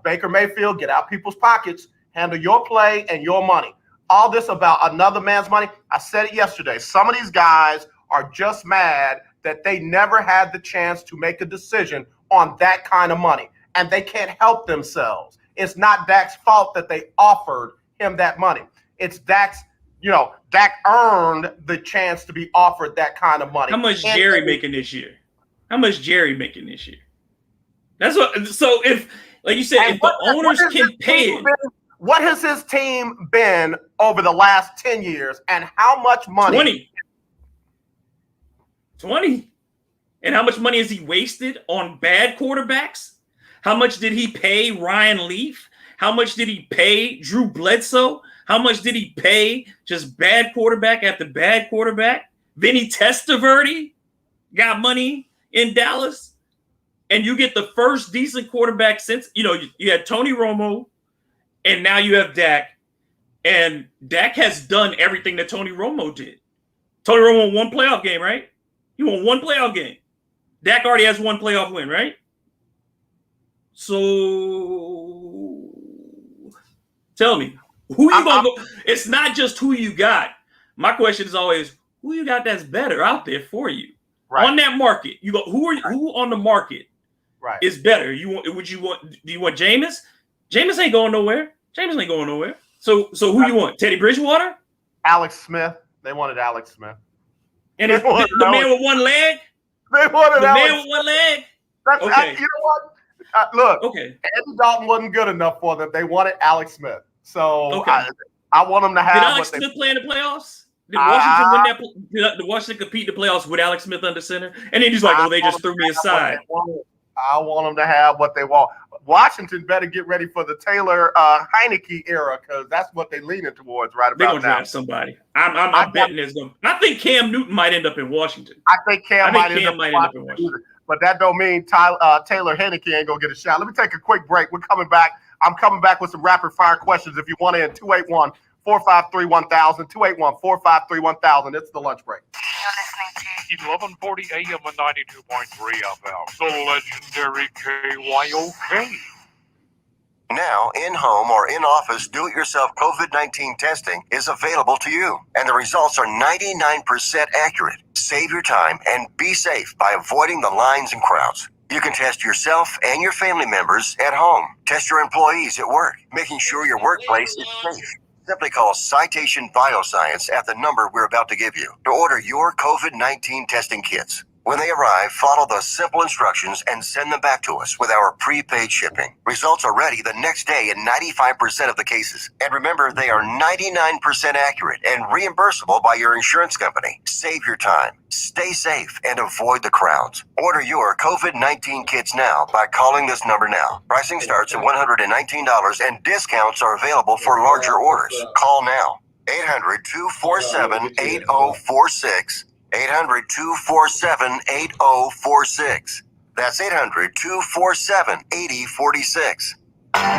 Speaker 3: Baker Mayfield, get out people's pockets, handle your play and your money. All this about another man's money. I said it yesterday. Some of these guys are just mad that they never had the chance to make a decision on that kind of money, and they can't help themselves. It's not Dak's fault that they offered him that money. It's Dak's, Dak earned the chance to be offered that kind of money.
Speaker 4: How much Jerry making this year? That's what. So if, like you said, if the owners can pay it.
Speaker 3: What has his team been over the last 10 years, and how much money?
Speaker 4: 20. And how much money has he wasted on bad quarterbacks? How much did he pay Ryan Leaf? How much did he pay Drew Bledsoe? How much did he pay just bad quarterback after bad quarterback? Vinny Testaverde got money in Dallas. And you get the first decent quarterback since, you had Tony Romo, and now you have Dak. And Dak has done everything that Tony Romo did. Tony Romo won one playoff game, right? He won one playoff game. Dak already has one playoff win, right? So tell me, who you going to go? It's not just who you got. My question is always, who you got that's better out there for you? Right. On that market. You go, who on the market is better? Do you want Jameis? Jameis ain't going nowhere. So who you want? Teddy Bridgewater?
Speaker 3: Alex Smith. They wanted Alex Smith.
Speaker 4: And the man with one leg?
Speaker 3: They wanted
Speaker 4: the man with one leg?
Speaker 3: Okay. You know what? Look, Andy Dalton wasn't good enough for them. They wanted Alex Smith. So I want them to have.
Speaker 4: Did Alex Smith play in the playoffs? Did Washington win that? Did Washington compete in the playoffs with Alex Smith under center? And then he's like, "Oh, they just threw me aside."
Speaker 3: I want them to have what they want. Washington better get ready for the Taylor Heineke era because that's what they're leaning towards right
Speaker 4: They're
Speaker 3: about
Speaker 4: gonna
Speaker 3: now.
Speaker 4: draft somebody. I'm betting there's going. I think Cam Newton might end up in Washington.
Speaker 3: I think Cam might end up in
Speaker 4: Washington.
Speaker 3: But that don't mean Taylor Heineke ain't gonna get a shot. Let me take a quick break. We're coming back. I'm coming back with some rapid fire questions. If you want to, in 281-453-1000, 281-453-1000. It's the lunch break.
Speaker 1: 1140 AM and 92.3 FM. The legendary KYOK.
Speaker 6: Now, in-home or in-office do-it-yourself COVID-19 testing is available to you, and the results are 99% accurate. Save your time and be safe by avoiding the lines and crowds. You can test yourself and your family members at home. Test your employees at work, making sure your workplace is safe. Simply call Citation Bioscience at the number we're about to give you to order your COVID-19 testing kits. When they arrive, follow the simple instructions and send them back to us with our prepaid shipping. Results are ready the next day in 95% of the cases. And remember, they are 99% accurate and reimbursable by your insurance company. Save your time, stay safe, and avoid the crowds. Order your COVID-19 kits now by calling this number now. Pricing starts at $119 and discounts are available for larger orders. Call now. 800-247-8046. 800-247-8046. That's 800-247-8046.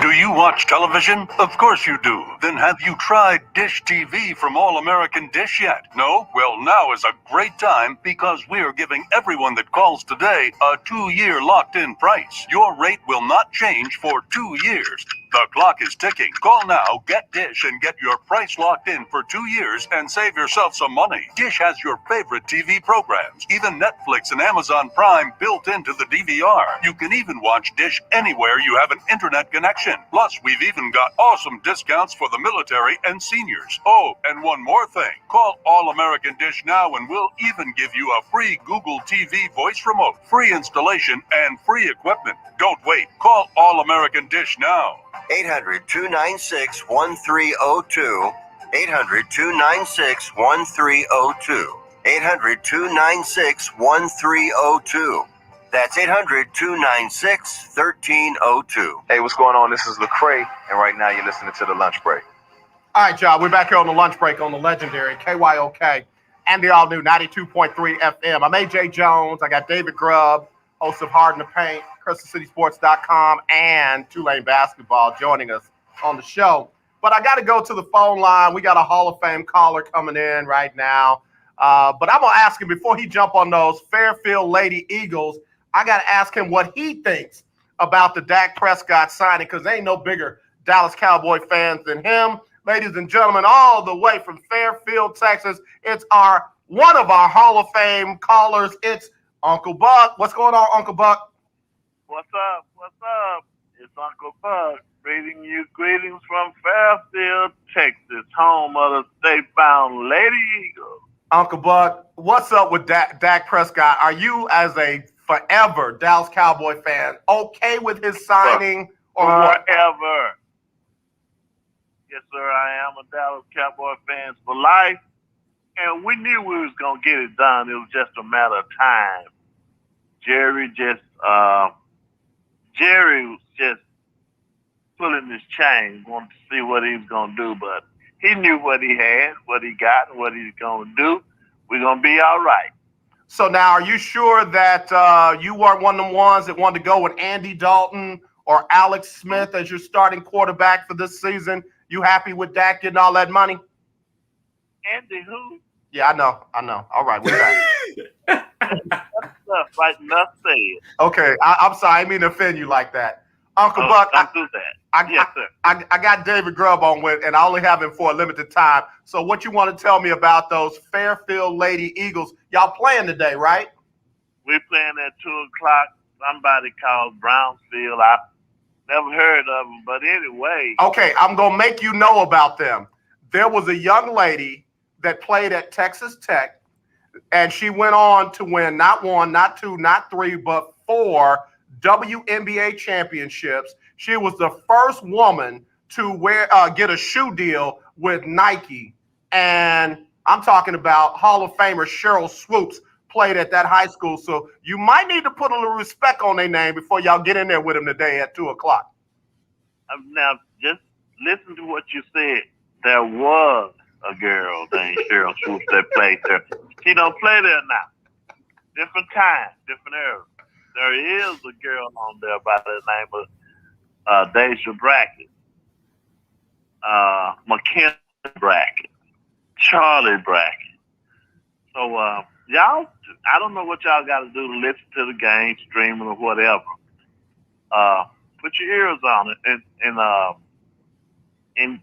Speaker 7: Do you watch television? Of course you do. Then have you tried Dish TV from All American Dish yet? No? Well, now is a great time because we're giving everyone that calls today a 2-year locked-in price. Your rate will not change for 2 years. The clock is ticking. Call now, get Dish, and get your price locked in for 2 years and save yourself some money. Dish has your favorite TV programs, even Netflix and Amazon Prime built into the DVR. You can even watch Dish anywhere you have an internet connection. Plus, we've even got awesome discounts for the military and seniors. Oh, and one more thing. Call All American Dish now and we'll even give you a free Google TV voice remote, free installation, and free equipment. Don't wait. Call All American Dish now.
Speaker 6: 800-296-1302. 800-296-1302. 800-296-1302. That's 800-296-1302.
Speaker 8: Hey, what's going on? This is Lecrae, and right now you're listening to The Lunch Break.
Speaker 3: All right, y'all. We're back here on the lunch break on the legendary KYOK and the all-new 92.3 FM. I'm AJ Jones. I got David Grub, host of Hard in the Paint, CrystalCitySports.com, and Tulane Basketball joining us on the show. But I got to go to the phone line. We got a Hall of Fame caller coming in right now. But I'm going to ask him before he jump on those Fairfield Lady Eagles, I got to ask him what he thinks about the Dak Prescott signing because there ain't no bigger Dallas Cowboy fans than him. Ladies and gentlemen, all the way from Fairfield, Texas, it's one of our Hall of Fame callers. It's Uncle Buck. What's going on, Uncle Buck?
Speaker 9: What's up? What's up? It's Uncle Buck. Greetings from Fairfield, Texas, home of the state-bound Lady Eagles.
Speaker 3: Uncle Buck, what's up with Dak Prescott? Are you, as a forever Dallas Cowboy fan, okay with his signing or what?
Speaker 9: Forever. Yes, sir, I am a Dallas Cowboy fan for life, and we knew we was going to get it done. It was just a matter of time. Jerry was just pulling his chain, wanted to see what he was going to do, but he knew what he had, what he got, and what he's going to do. We're going to be all right.
Speaker 3: So now, are you sure that you weren't one of the ones that wanted to go with Andy Dalton or Alex Smith as your starting quarterback for this season? You happy with Dak getting all that money?
Speaker 9: Andy who?
Speaker 3: Yeah, I know. All right, we're back.
Speaker 9: Stuff like enough said.
Speaker 3: Okay, I'm sorry. I didn't mean to offend you like that. Uncle Buck,
Speaker 9: don't do that. Yes, sir.
Speaker 3: I got David Grubb on with, and I only have him for a limited time. So what you want to tell me about those Fairfield Lady Eagles? Y'all playing today, right?
Speaker 9: We're playing at 2 o'clock. Somebody called Brownsfield. I never heard of them, but anyway.
Speaker 3: Okay, I'm going to make you know about them. There was a young lady that played at Texas Tech, and she went on to win not 1, not 2, not 3, but 4 WNBA championships. She was the first woman to get a shoe deal with Nike. And I'm talking about Hall of Famer Cheryl Swoops played at that high school. So you might need to put a little respect on their name before y'all get in there with them today at 2 o'clock.
Speaker 9: Now, just listen to what you said. There was a girl named Cheryl Swoops that played there. She don't play there now. Different time, different era. There is a girl on there by the name of Deja Brackett, McKenna Brackett, Charlie Brackett. So y'all, I don't know what y'all got to do to listen to the game, streaming or whatever. Put your ears on it and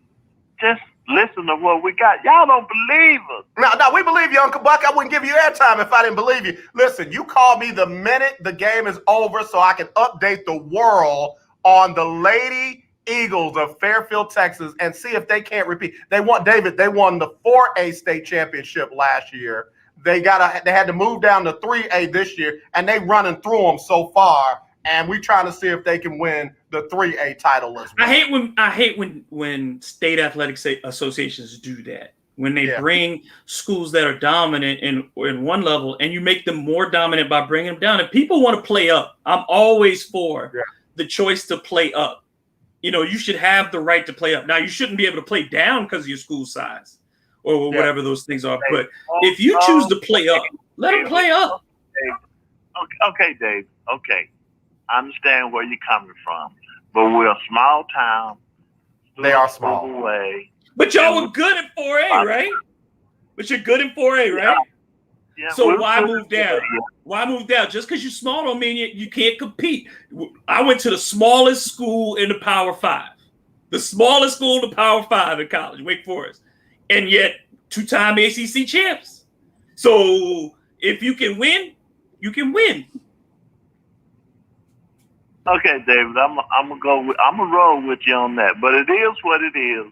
Speaker 9: just listen to what we got. Y'all don't believe us.
Speaker 3: No, we believe you, Uncle Buck. I wouldn't give you airtime if I didn't believe you. Listen, you call me the minute the game is over so I can update the world on the Lady Eagles of Fairfield, Texas, and see if they can't repeat. They won the 4A state championship last year. They had to move down to 3A this year, and they running through them so far. And we're trying to see if they can win the 3A title as well.
Speaker 4: I hate when state athletic associations do that. When they bring schools that are dominant in one level and you make them more dominant by bringing them down. If people want to play up, I'm always for the choice to play up. You know, you should have the right to play up. Now, you shouldn't be able to play down because of your school size or whatever those things are. But if you choose to play up, let them play up.
Speaker 9: Okay, Dave. Okay. I understand where you're coming from. But we're a small town.
Speaker 3: They are small.
Speaker 9: Away.
Speaker 4: But y'all were good at 4A, right? But you're good in 4A, right?
Speaker 9: Yeah,
Speaker 4: so why move down? Why move down? Just because you're small don't mean you can't compete. I went to the smallest school in the Power 5. The smallest school in the Power 5 in college, Wake Forest. And yet, 2-time ACC champs. So if you can win, you can win.
Speaker 9: Okay, David, I'm gonna roll with you on that. But it is what it is.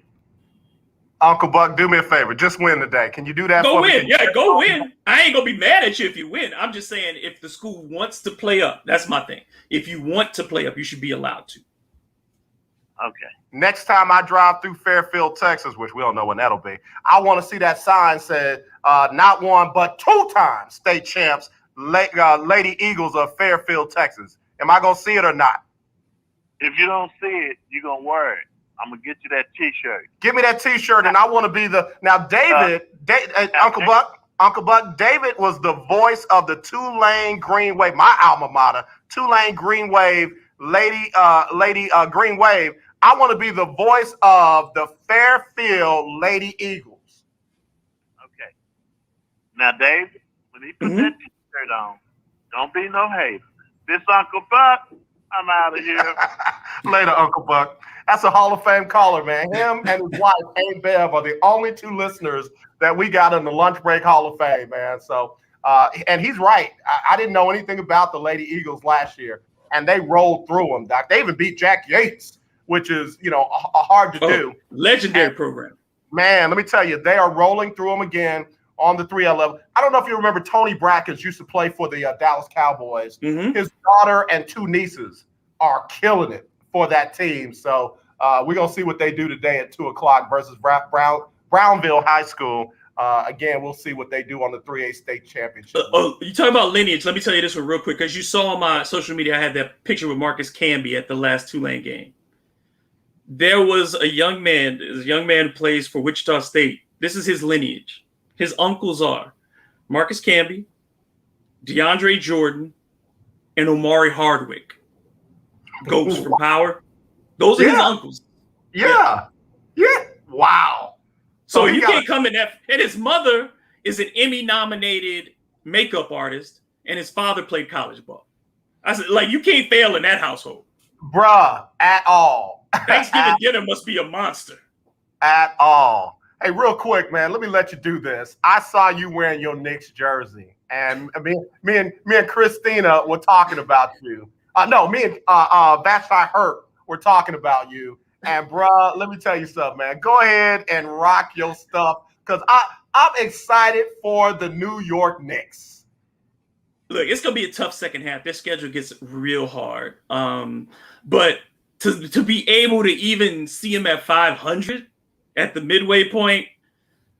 Speaker 3: Uncle Buck, do me a favor. Just win today. Can you do that
Speaker 4: for
Speaker 3: me?
Speaker 4: Go win. Yeah, go win. I ain't going to be mad at you if you win. I'm just saying if the school wants to play up, that's my thing. If you want to play up, you should be allowed to.
Speaker 9: Okay.
Speaker 3: Next time I drive through Fairfield, Texas, which we don't know when that'll be, I want to see that sign said, not one, but 2-time state champs, Lady Eagles of Fairfield, Texas. Am I going to see it or not?
Speaker 9: If you don't see it, you're going to wear it. I'm going to get you that T-shirt.
Speaker 3: Give me that T-shirt, and I want to be David, Uncle Buck, David was the voice of the Tulane Green Wave, my alma mater, Tulane Green Wave, Lady Green Wave. I want to be the voice of the Fairfield Lady Eagles.
Speaker 9: Okay. Now, David, when he put that T-shirt on, don't be no hater. This Uncle Buck, I'm out of here.
Speaker 3: Later, Uncle Buck. That's a Hall of Fame caller, man. Him and his wife, A. Bev, are the only 2 listeners that we got in the Lunch Break Hall of Fame, man. So, and he's right. I didn't know anything about the Lady Eagles last year, and they rolled through them, Doc. They even beat Jack Yates, which is, hard to do.
Speaker 4: Legendary program.
Speaker 3: Man, let me tell you, they are rolling through them again on the 3A level. I don't know if you remember Tony Brackens used to play for the Dallas Cowboys. His daughter and 2 nieces are killing it for that team. So we're going to see what they do today at 2 o'clock versus Brownville High School. Again, we'll see what they do on the 3A state championship.
Speaker 4: You talking about lineage. Let me tell you this one real quick, because you saw on my social media, I had that picture with Marcus Camby at the last Tulane game. There was a young man who plays for Wichita State. This is his lineage. His uncles are Marcus Camby, DeAndre Jordan, and Omari Hardwick. Ghosts from Power. Those are his uncles.
Speaker 3: Yeah. Wow.
Speaker 4: So you can't come in that. And his mother is an Emmy-nominated makeup artist, and his father played college ball. I said, you can't fail in that household.
Speaker 3: Bruh, at all.
Speaker 4: Thanksgiving dinner must be a monster.
Speaker 3: At all. Hey, real quick, man, let me let you do this. I saw you wearing your Knicks jersey, and me and Christina were talking about you. Me and Vashti Hurt were talking about you. And, bruh, let me tell you something, man. Go ahead and rock your stuff, because I'm excited for the New York Knicks.
Speaker 4: Look, it's going to be a tough second half. Their schedule gets real hard. But to be able to even see them at 500 at the midway point,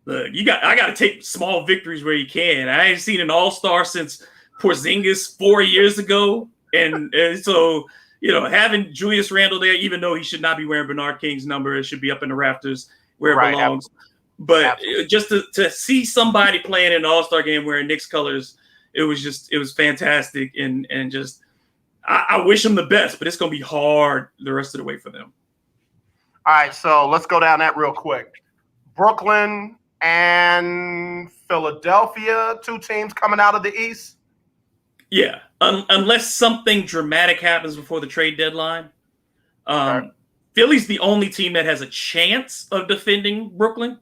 Speaker 4: Look, I got to take small victories where you can. I ain't seen an all-star since Porzingis 4 years ago. And so, having Julius Randle there, even though he should not be wearing Bernard King's number, it should be up in the rafters where it belongs. But just to see somebody playing in an all-star game wearing Knicks colors, it was fantastic. And just, I wish them the best, but it's going to be hard the rest of the way for them.
Speaker 3: All right, so let's go down that real quick. Brooklyn and Philadelphia, 2 teams coming out of the East.
Speaker 4: Yeah, unless something dramatic happens before the trade deadline. Philly's the only team that has a chance of defending Brooklyn.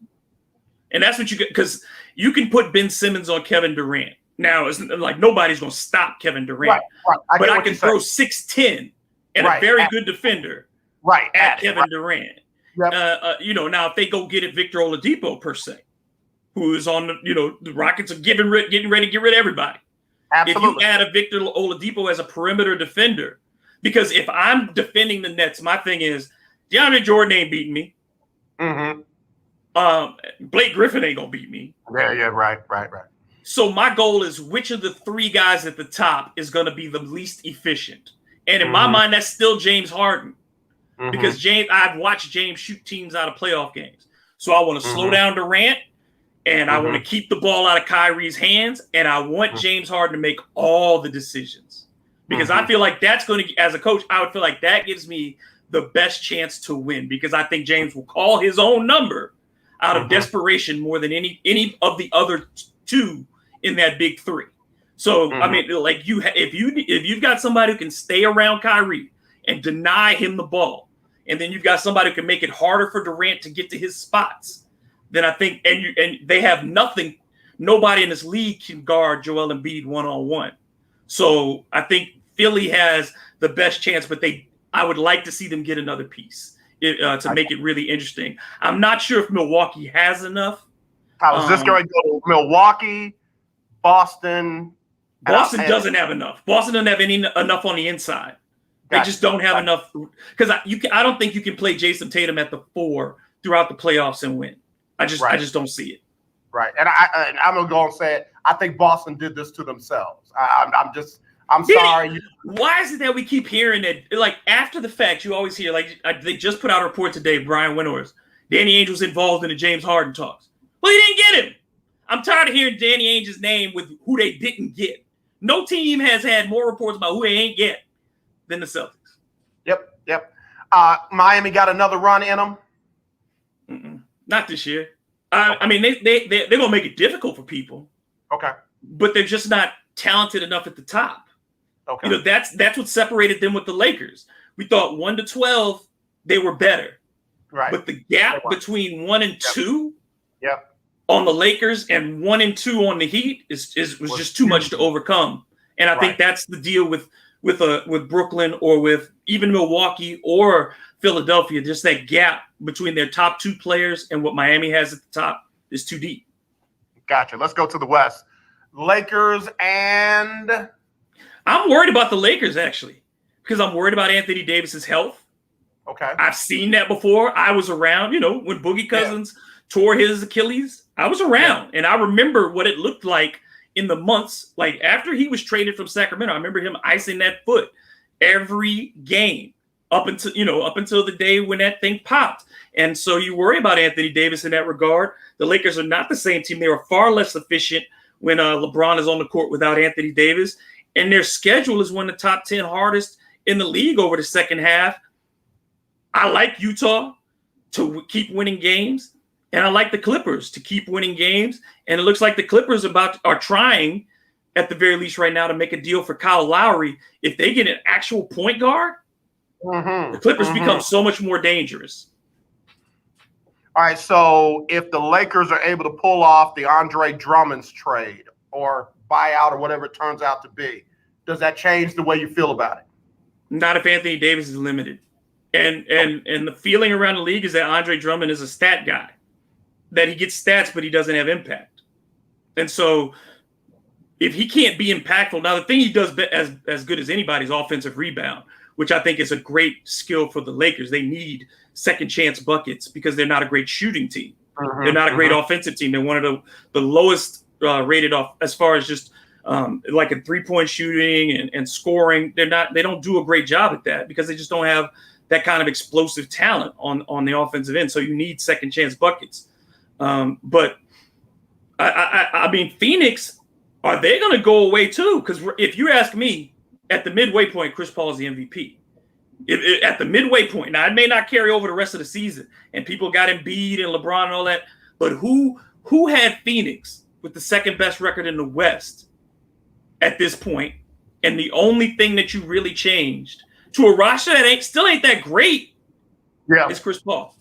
Speaker 4: And that's what you get, because you can put Ben Simmons on Kevin Durant. Now, it's like nobody's going to stop Kevin Durant.
Speaker 3: Right.
Speaker 4: But I can throw 6'10" and a very good defender at Kevin Durant.
Speaker 3: Yep.
Speaker 4: Now if they go get it, Victor Oladipo per se, who is on the Rockets are getting ready to get rid of everybody.
Speaker 3: Absolutely.
Speaker 4: If you add a Victor Oladipo as a perimeter defender, because if I'm defending the Nets, my thing is DeAndre Jordan ain't beating me.
Speaker 3: Mm-hmm.
Speaker 4: Blake Griffin ain't gonna beat me.
Speaker 3: Yeah, right.
Speaker 4: So my goal is which of the 3 guys at the top is gonna be the least efficient, and in my mind, that's still James Harden. Because I've watched James shoot teams out of playoff games. So I want to slow down Durant, and I want to keep the ball out of Kyrie's hands, and I want James Harden to make all the decisions. Because I feel like that's going to, as a coach, I would feel like that gives me the best chance to win, because I think James will call his own number out of desperation more than any of the other 2 in that big 3. So I mean, like if you've got somebody who can stay around Kyrie and deny him the ball, and then you've got somebody who can make it harder for Durant to get to his spots, then I think, and they have nothing, nobody in this league can guard Joel Embiid one-on-one. So I think Philly has the best chance, but I would like to see them get another piece to make it really interesting. I'm not sure if Milwaukee has enough.
Speaker 3: I was just going to go to Milwaukee, Boston.
Speaker 4: Boston doesn't have enough. Boston doesn't have enough on the inside. They just don't have enough, because I don't think you can play Jason Tatum at the 4 throughout the playoffs and win. I just don't see it.
Speaker 3: Right, and I'm gonna go and say it. I think Boston did this to themselves. I'm sorry.
Speaker 4: Why is it that we keep hearing that? Like after the fact, you always hear they just put out a report today. Brian Windhorst, Danny Ainge was involved in the James Harden talks. Well, he didn't get him. I'm tired of hearing Danny Ainge's name with who they didn't get. No team has had more reports about who they ain't get than the Celtics.
Speaker 3: Yep. Miami got another run in them.
Speaker 4: Not this year. I mean, they're gonna make it difficult for people.
Speaker 3: Okay.
Speaker 4: But they're just not talented enough at the top.
Speaker 3: Okay.
Speaker 4: That's what separated them with the Lakers. We thought 1 to 12 they were better.
Speaker 3: Right.
Speaker 4: But the gap between 1 and 2
Speaker 3: on
Speaker 4: the Lakers and 1 and 2 on the Heat was just too much to overcome. And I think that's the deal with Brooklyn or with even Milwaukee or Philadelphia. Just that gap between their top 2 players and what Miami has at the top is too deep.
Speaker 3: Gotcha. Let's go to the West. Lakers and
Speaker 4: I'm worried about the Lakers actually, because I'm worried about Anthony Davis's health.
Speaker 3: Okay.
Speaker 4: I've seen that before. I was around, when Boogie Cousins tore his Achilles. I was around and I remember what it looked like in the months, like after he was traded from Sacramento. I remember him icing that foot every game up until the day when that thing popped. And so you worry about Anthony Davis in that regard. The Lakers are not the same team. They were far less efficient when LeBron is on the court without Anthony Davis. And their schedule is one of the top 10 hardest in the league over the second half. I like Utah to keep winning games, and I like the Clippers to keep winning games. And it looks like the Clippers are trying, at the very least right now, to make a deal for Kyle Lowry. If they get an actual point guard, the Clippers become so much more dangerous.
Speaker 3: All right, so if the Lakers are able to pull off the Andre Drummond's trade or buyout or whatever it turns out to be, does that change the way you feel about it?
Speaker 4: Not if Anthony Davis is limited. And the feeling around the league is that Andre Drummond is a stat guy, that he gets stats, but he doesn't have impact. And so if he can't be impactful, now the thing he does as good as anybody is offensive rebound, which I think is a great skill for the Lakers. They need second chance buckets because they're not a great shooting team. They're not a great offensive team. They're one of the lowest rated off as far as just like a 3-point shooting and scoring. They don't do a great job at that because they just don't have that kind of explosive talent on the offensive end. So you need second chance buckets. But I mean, Phoenix, are they going to go away too? Because if you ask me, at the midway point, Chris Paul is the MVP. At the midway point, now it may not carry over the rest of the season, and people got Embiid and LeBron and all that. But who had Phoenix with the second best record in the West at this point? And the only thing that you really changed to a roster that still ain't that great, is Chris Paul.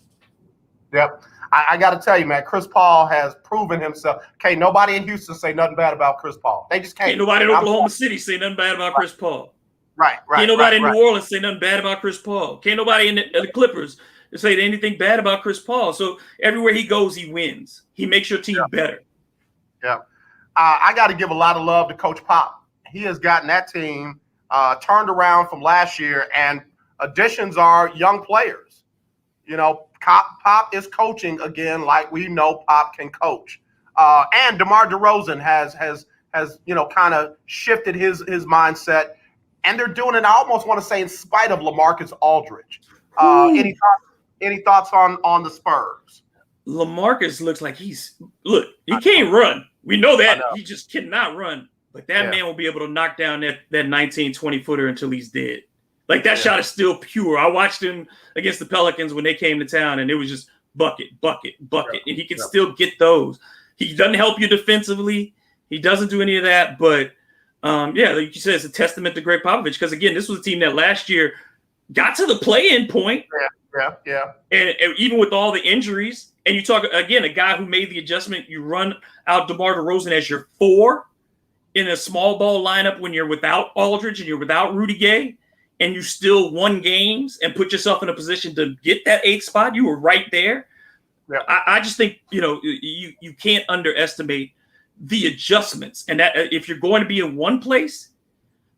Speaker 3: Yep. I got to tell you, man, Chris Paul has proven himself. Okay, nobody in Houston say nothing bad about Chris Paul. They just can't.
Speaker 4: Ain't nobody in Oklahoma City say nothing bad about Chris Paul.
Speaker 3: Right.
Speaker 4: Can't nobody in New Orleans say nothing bad about Chris Paul. Can't nobody in the Clippers say anything bad about Chris Paul. So everywhere he goes, he wins. He makes your team better.
Speaker 3: Yeah. I got to give a lot of love to Coach Pop. He has gotten that team turned around from last year, and additions are young players. You know, Pop is coaching again like we know Pop can coach. And DeMar DeRozan has kind of shifted his mindset. And they're doing it, I almost want to say, in spite of LaMarcus Aldridge. Any thoughts on the Spurs?
Speaker 4: LaMarcus looks like he can't run. We know that. He just cannot run. But that man will be able to knock down that 19, 20-footer until he's dead. Like, that shot is still pure. I watched him against the Pelicans when they came to town, and it was just bucket. And he can still get those. He doesn't help you defensively. He doesn't do any of that. But, like you said, it's a testament to Greg Popovich because, again, this was a team that last year got to the play-in point.
Speaker 3: Yeah.
Speaker 4: And even with all the injuries, and you talk, again, a guy who made the adjustment, you run out DeMar DeRozan as your 4 in a small ball lineup when you're without Aldridge and you're without Rudy Gay, and you still won games and put yourself in a position to get that 8th spot. You were right there.
Speaker 3: Yeah.
Speaker 4: I just think, you can't underestimate the adjustments. And that if you're going to be in one place,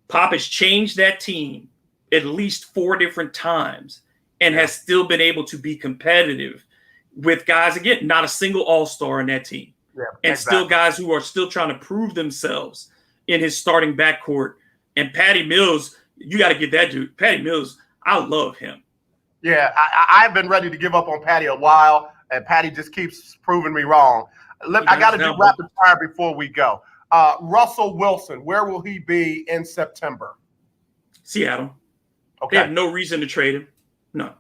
Speaker 4: Pop has changed that team at least 4 different times and has still been able to be competitive with guys, again, not a single all-star in that team. Still guys who are still trying to prove themselves in his starting backcourt. And Patty Mills, you got to get that dude. Patty Mills, I love him.
Speaker 3: Yeah, I've been ready to give up on Patty a while, and Patty just keeps proving me wrong. I got to do rapid fire before we go. Russell Wilson, where will he be in September?
Speaker 4: Seattle.
Speaker 3: Okay.
Speaker 4: They have no reason to trade him. No.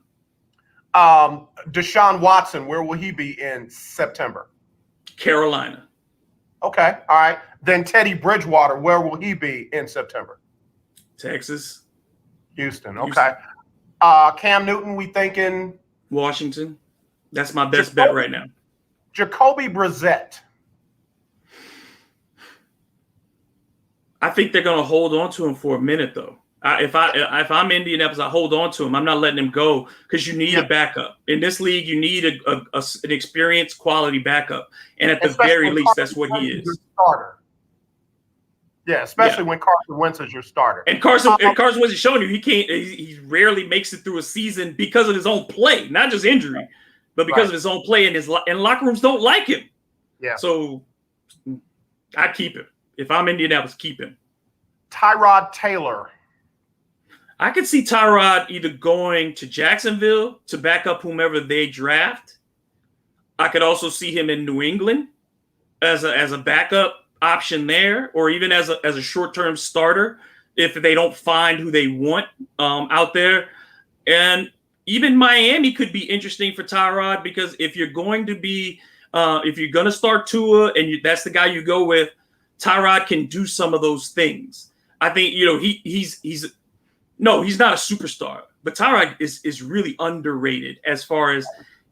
Speaker 3: Deshaun Watson, where will he be in September?
Speaker 4: Carolina.
Speaker 3: Okay. All right. Then Teddy Bridgewater, where will he be in September?
Speaker 4: Texas.
Speaker 3: Houston. Okay. Cam Newton, we thinking?
Speaker 4: Washington. That's my best bet right now.
Speaker 3: Jacoby Brissett.
Speaker 4: I think they're going to hold on to him for a minute, though. If I'm Indianapolis, I hold on to him. I'm not letting him go because you need a backup. In this league, you need an experienced, quality backup. And at the very least, that's what he is.
Speaker 3: Starter. Yeah, especially when Carson Wentz is your starter.
Speaker 4: And Carson Wentz is showing you he rarely makes it through a season because of his own play, not just injury, but because of his own play. And locker rooms don't like him. Yeah. So I keep him. If I'm Indianapolis, keep him.
Speaker 3: Tyrod Taylor.
Speaker 4: I could see Tyrod either going to Jacksonville to back up whomever they draft. I could also see him in New England as a backup option there, or even as a short-term starter if they don't find who they want out there. And even Miami could be interesting for Tyrod because if you're going to start Tua and that's the guy you go with, Tyrod can do some of those things. I think he's not a superstar, but Tyrod is really underrated as far as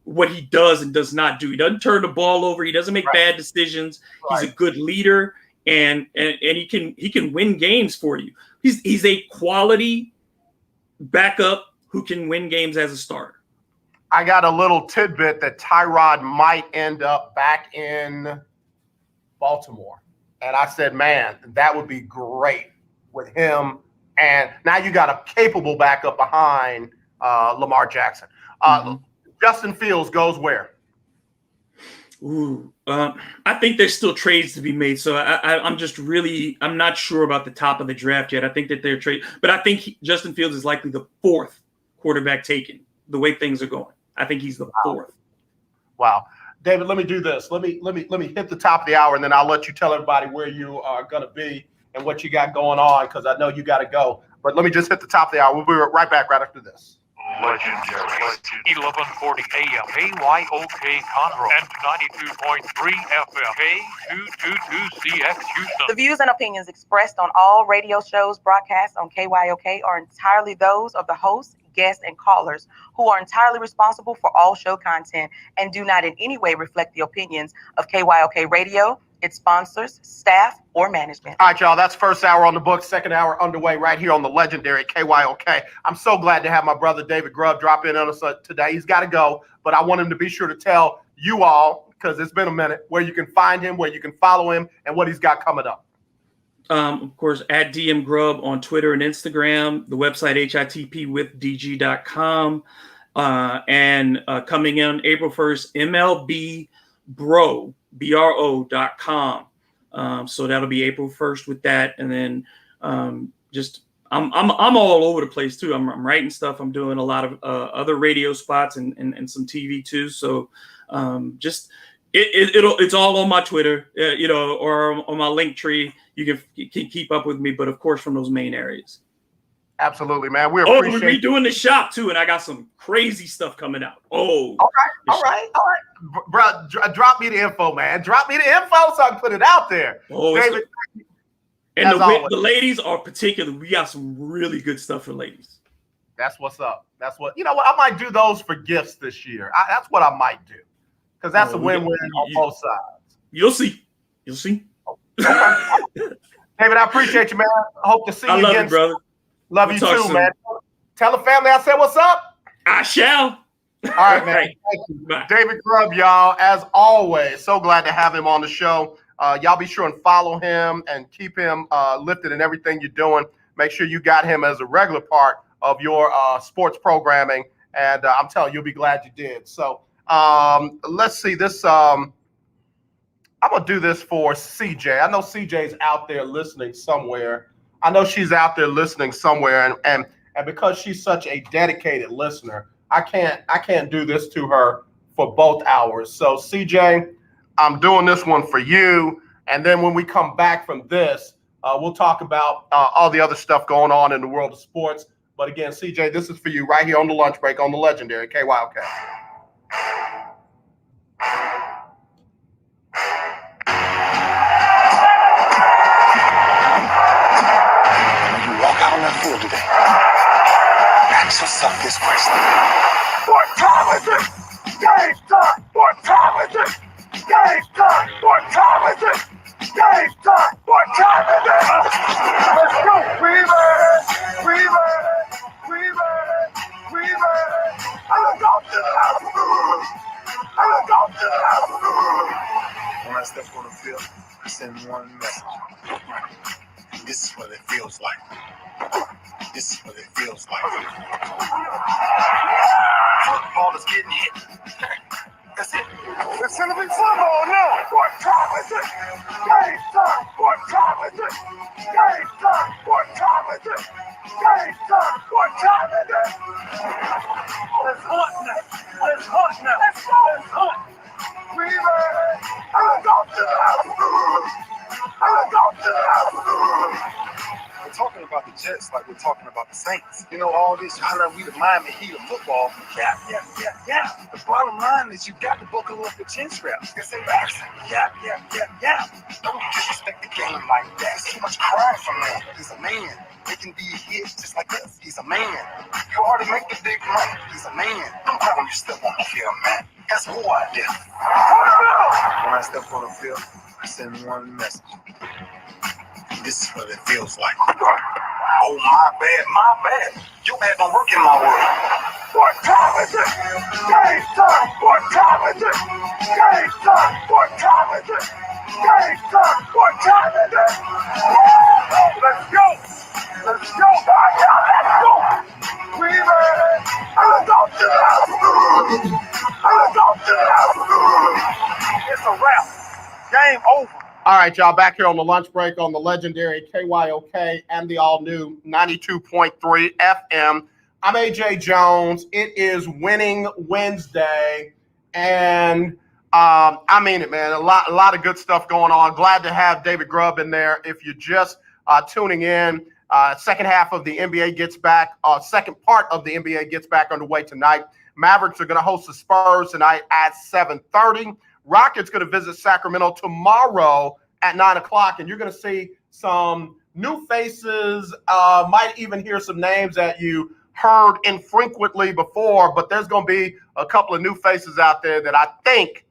Speaker 4: what he does and does not do. He doesn't turn the ball over. He doesn't make bad decisions. He's a good leader, and he can win games for you. He's a quality backup who can win games as a starter.
Speaker 3: I got a little tidbit that Tyrod might end up back in Baltimore. And I said, man, that would be great with him. And now you got a capable backup behind Lamar Jackson. Justin Fields goes where?
Speaker 4: I think there's still trades to be made. So I'm not sure about the top of the draft yet. I think that they're trade, but I think Justin Fields is likely the 4th quarterback taken the way things are going. I think he's the 4th.
Speaker 3: Wow. David, let me do this. Let me hit the top of the hour, and then I'll let you tell everybody where you are going to be and what you got going on, because I know you got to go. But let me just hit the top of the hour. We'll be right back right after this.
Speaker 1: Legendary 1140 AM KYOK Conroe and 92.3 FM K222CX Houston.
Speaker 2: The views and opinions expressed on all radio shows broadcast on KYOK are entirely those of the host, guests, and callers, who are entirely responsible for all show content and do not in any way reflect the opinions of KYOK Radio, its sponsors, staff, or management.
Speaker 3: All right, y'all, that's first hour on the books, second hour underway right here on the legendary KYOK. I'm so glad to have my brother David Grub drop in on us today. He's got to go, but I want him to be sure to tell you all, because it's been a minute, where you can find him, where you can follow him, and what he's got coming up.
Speaker 4: Of course, at DM Grub on Twitter and Instagram, the website hitipwithdg.com, and coming in April 1st, MLBBro.com. So that'll be April 1st with that. And then I'm all over the place too. I'm writing stuff. I'm doing a lot of other radio spots and some TV too. So it's all on my Twitter, or on my link tree. You can keep up with me, but of course from those main areas.
Speaker 3: Absolutely, man. We appreciate
Speaker 4: we're redoing the shop too, and I got some crazy stuff coming out.
Speaker 3: All right. Bro, drop me the info, man. Drop me the info so I can put it out there. David,
Speaker 4: and the ladies are particular. We got some really good stuff for ladies.
Speaker 3: That's what's up. That's what, I might do those for gifts this year. That's what I might do, because that's a win-win on both sides.
Speaker 4: You'll see.
Speaker 3: David, I appreciate you, man. I hope to see you again.
Speaker 4: I love you, brother.
Speaker 3: Love you too, man. Tell the family I said what's up.
Speaker 4: I shall.
Speaker 3: All right, man. Thank you. Bye. David Grub, y'all, as always, so glad to have him on the show. Y'all be sure and follow him and keep him lifted in everything you're doing. Make sure you got him as a regular part of your sports programming, and I'm telling you, you'll be glad you did. So let's see this. I'm going to do this for CJ. I know CJ's out there listening somewhere. I know she's out there listening somewhere, and because she's such a dedicated listener, I can't do this to her for both hours. So CJ, I'm doing this one for you, and then when we come back from this, we'll talk about all the other stuff going on in the world of sports. But again, CJ, this is for you right here on the lunch break on the legendary KYOK.
Speaker 10: Today. Ask yourself this question. What time is it? Game time. What time is it? Game time. What time is it? Game time. What time is it? Let's go. We I'm going to the house. When I step on the field, I send one message. This is what it feels like. This is what it feels like. Football is getting hit. That's it. It's gonna be football now. What time is it? Game time. What time is it? Game time. What time is it? Game time. What time is it? Let's hunt now. Let's hunt now. Let's go. Let's hunt. We ready? I'm going to the house. I'm going to the house. We're talking about the Jets like we're talking about the Saints. All this, we the Miami Heat of football. Yeah. The bottom line is you got to buckle up the chin straps. It's embarrassing. Yeah. Don't disrespect the game like that. It's too much crying from him. He's a man. They can be hit just like us. He's a man. You already make the big money. He's a man. I'm proud when you step on the field, man. That's who I did. When I step on the field, I send one message. This is what it feels like. Oh, my bad. You bad don't work in my world. What time is it? Game time. What time is it? Game time. What time is it? Game time. What time is it? Let's go. Let's go. Let's go. We ready? I'm going to the house. I'm going to the house. It's a wrap. Game over.
Speaker 3: All right, y'all, back here on the lunch break on the legendary KYOK and the all-new 92.3 FM. I'm AJ Jones. It is Winning Wednesday, and I mean it, man. A lot of good stuff going on. Glad to have David Grub in there. If you're just tuning in, second half of the NBA gets back. Second part of the NBA gets back underway tonight. Mavericks are going to host the Spurs tonight at 7:30. Rockets going to visit Sacramento tomorrow at 9 o'clock, and you're going to see some new faces, might even hear some names that you heard infrequently before, but there's going to be a couple of new faces out there that I think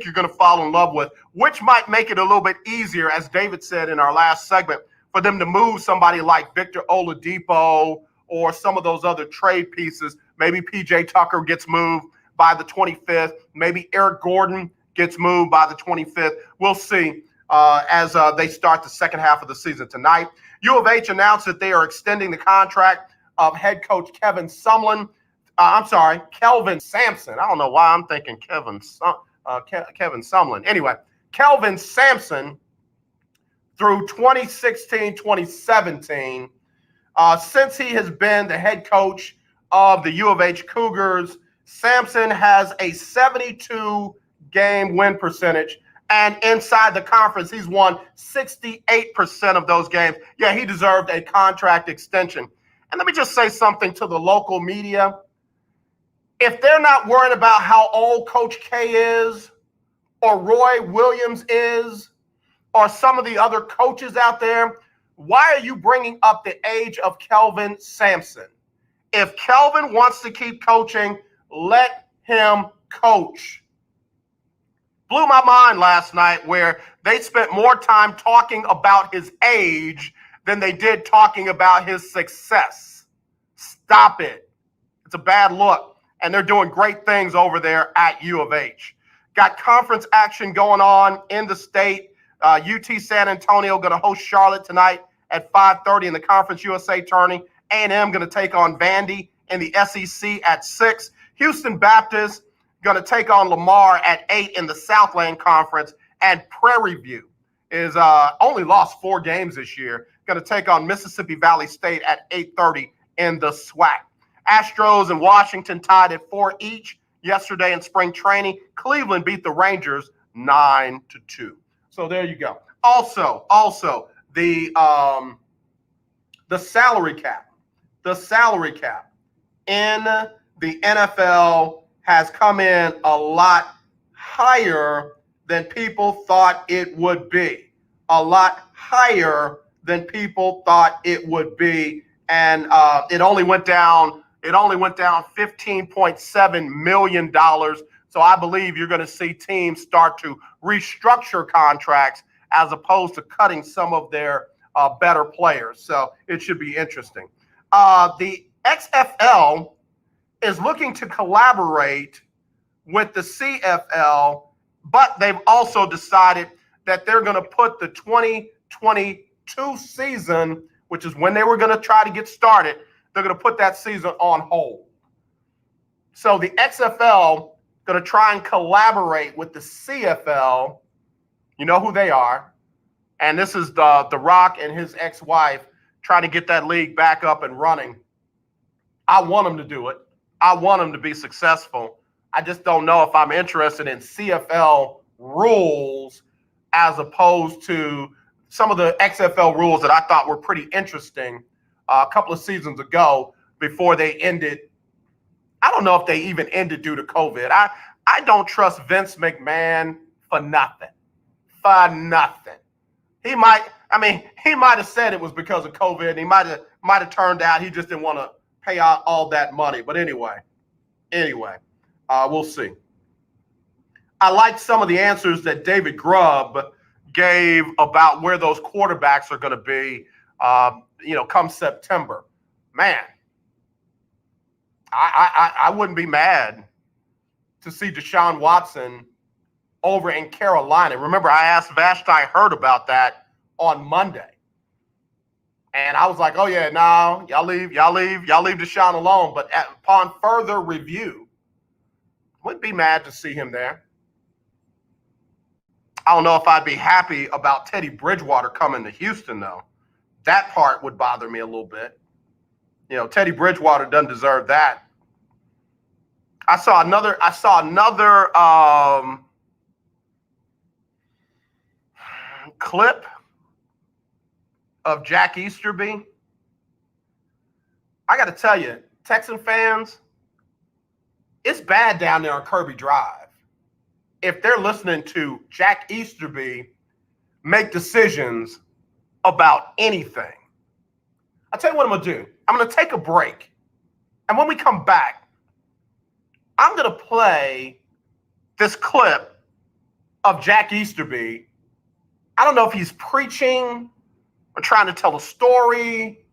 Speaker 3: you're going to fall in love with, which might make it a little bit easier, as David said in our last segment, for them to move somebody like Victor Oladipo or some of those other trade pieces. Maybe PJ Tucker gets moved by the 25th. Maybe Eric Gordon gets moved by the 25th. We'll see as they start the second half of the season tonight. U of H announced that they are extending the contract of head coach Kelvin Sampson. I don't know why I'm thinking Kevin Sumlin. Anyway, Kelvin Sampson through 2016-2017. Since he has been the head coach of the U of H Cougars, Sampson has a 72-game win percentage, and inside the conference, he's won 68% of those games. Yeah, he deserved a contract extension. And let me just say something to the local media. If they're not worried about how old Coach K is, or Roy Williams is, or some of the other coaches out there, why are you bringing up the age of Kelvin Sampson? If Kelvin wants to keep coaching, let him coach. Blew my mind last night where they spent more time talking about his age than they did talking about his success. Stop it. It's a bad look, and they're doing great things over there at U of H. Got conference action going on in the state. UT San Antonio going to host Charlotte tonight at 5:30 in the Conference USA tourney. A&M going to take on Vandy in the SEC at 6. Houston Baptist going to take on Lamar at 8 in the Southland Conference. And Prairie View is only lost 4 games this year. Going to take on Mississippi Valley State at 8:30 in the SWAC. Astros and Washington tied at 4 each yesterday in spring training. Cleveland beat the Rangers 9-2. So there you go. Also, the salary cap. The salary cap in the NFL has come in a lot higher than people thought it would be. A lot higher than people thought it would be. And it only went down $15.7 million. So I believe you're going to see teams start to restructure contracts as opposed to cutting some of their better players. So it should be interesting. The XFL is looking to collaborate with the CFL, but they've also decided that they're going to put the 2022 season, which is when they were going to try to get started, they're going to put that season on hold. So the XFL going to try and collaborate with the CFL. You know who they are. And this is the Rock and his ex-wife trying to get that league back up and running. I want them to do it. I want them to be successful. I just don't know if I'm interested in CFL rules as opposed to some of the XFL rules that I thought were pretty interesting a couple of seasons ago before they ended. I don't know if they even ended due to COVID. I don't trust Vince McMahon for nothing. For nothing. He might have said it was because of COVID, and he might have turned out he just didn't want to pay out all that money. But anyway, we'll see. I like some of the answers that David Grubb gave about where those quarterbacks are going to be, come September. Man, I wouldn't be mad to see Deshaun Watson over in Carolina. Remember, I asked Vashti Hurd about that on Monday. And I was like, oh, yeah, no, y'all leave Deshaun alone. But upon further review, wouldn't be mad to see him there. I don't know if I'd be happy about Teddy Bridgewater coming to Houston, though. That part would bother me a little bit. You know, Teddy Bridgewater doesn't deserve that. I saw another clip of Jack Easterby. I got to tell you, Texan fans, it's bad down there on Kirby Drive if they're listening to Jack Easterby make decisions about anything. I'll tell you what I'm going to do. I'm going to take a break. And when we come back, I'm going to play this clip of Jack Easterby. I don't know if he's preaching or trying to tell a story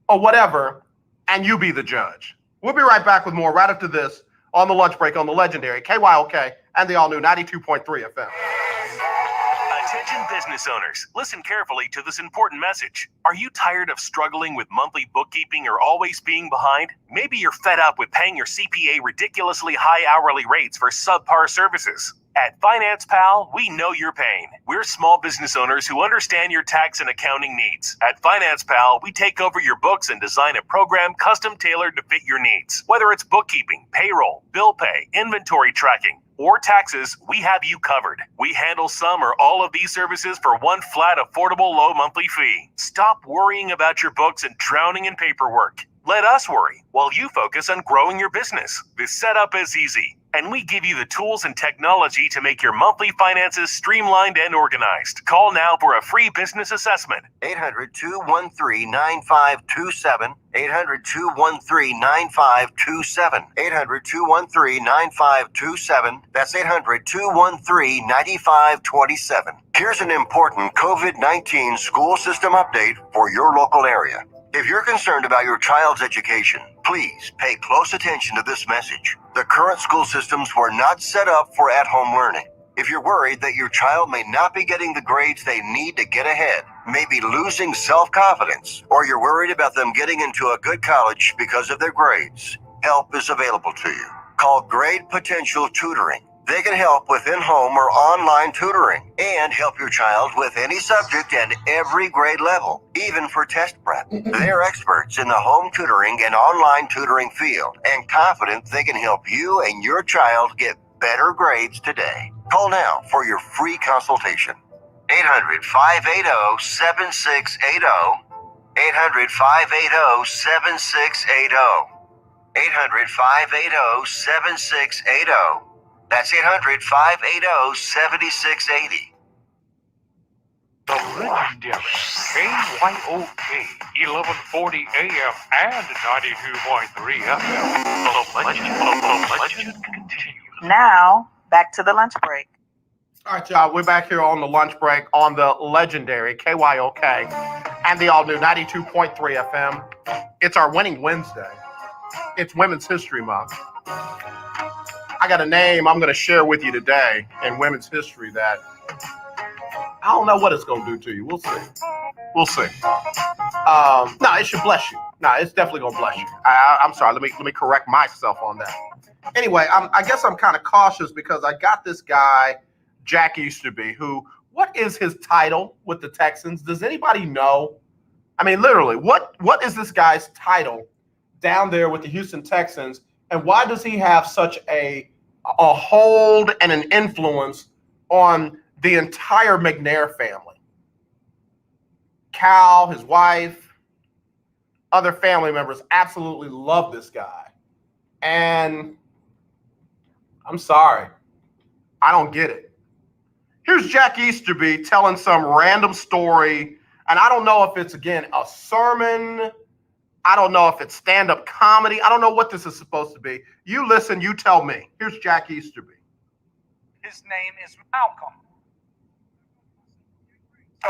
Speaker 3: or whatever, and you be the judge. We'll be right back with more right after this on the lunch break on the legendary KYOK and the all-new 92.3 FM.
Speaker 5: Attention business owners, listen carefully to this important message. Are you tired of struggling with monthly bookkeeping or always being behind? Maybe you're fed up with paying your CPA ridiculously high hourly rates for subpar services. At Finance Pal, we know your pain. We're small business owners who understand your tax and accounting needs. At Finance Pal, we take over your books and design a program custom tailored to fit your needs. Whether it's bookkeeping, payroll, bill pay, inventory tracking, or taxes, we have you covered. We handle some or all of these services for one flat, affordable, low monthly fee. Stop worrying about your books and drowning in paperwork. Let us worry while you focus on growing your business. This setup is easy, and we give you the tools and technology to make your monthly finances streamlined and organized. Call now for a free business assessment.
Speaker 6: 800-213-9527. 800-213-9527. 800-213-9527. That's 800-213-9527. Here's an important COVID-19 school system update for your local area. If you're concerned about your child's education, please pay close attention to this message. The current school systems were not set up for at-home learning. If you're worried that your child may not be getting the grades they need to get ahead, maybe losing self-confidence, or you're worried about them getting into a good college because of their grades, help is available to you. Call Grade Potential Tutoring. They can help with in-home or online tutoring and help your child with any subject and every grade level, even for test prep. They're experts in the home tutoring and online tutoring field and confident they can help you and your child get better grades today. Call now for your free consultation. 800-580-7680. 800-580-7680. 800-580-7680. That's 800-580-7680.
Speaker 1: The legendary KYOK 1140 AM and 92.3 FM. The legend continues.
Speaker 2: Now, back to the lunch break.
Speaker 3: All right, y'all, we're back here on the lunch break on the legendary KYOK and the all-new 92.3 FM. It's our Winning Wednesday. It's Women's History Month. I got a name I'm going to share with you today in women's history that I don't know what it's going to do to you. We'll see. We'll see. No, it should bless you. No, it's definitely going to bless you. I'm sorry. Let me correct myself on that. Anyway, I guess I'm kind of cautious because I got this guy, Jack Easterby, who, what is his title with the Texans? Does anybody know? I mean, literally, what is this guy's title down there with the Houston Texans? And why does he have such a hold and an influence on the entire McNair family? Cal, his wife, other family members absolutely love this guy. And I'm sorry, I don't get it. Here's Jack Easterby telling some random story. And I don't know if it's, again, a sermon. I don't know if it's stand-up comedy. I don't know what this is supposed to be. You listen, you tell me. Here's Jack Easterby.
Speaker 11: His name is Malcolm. So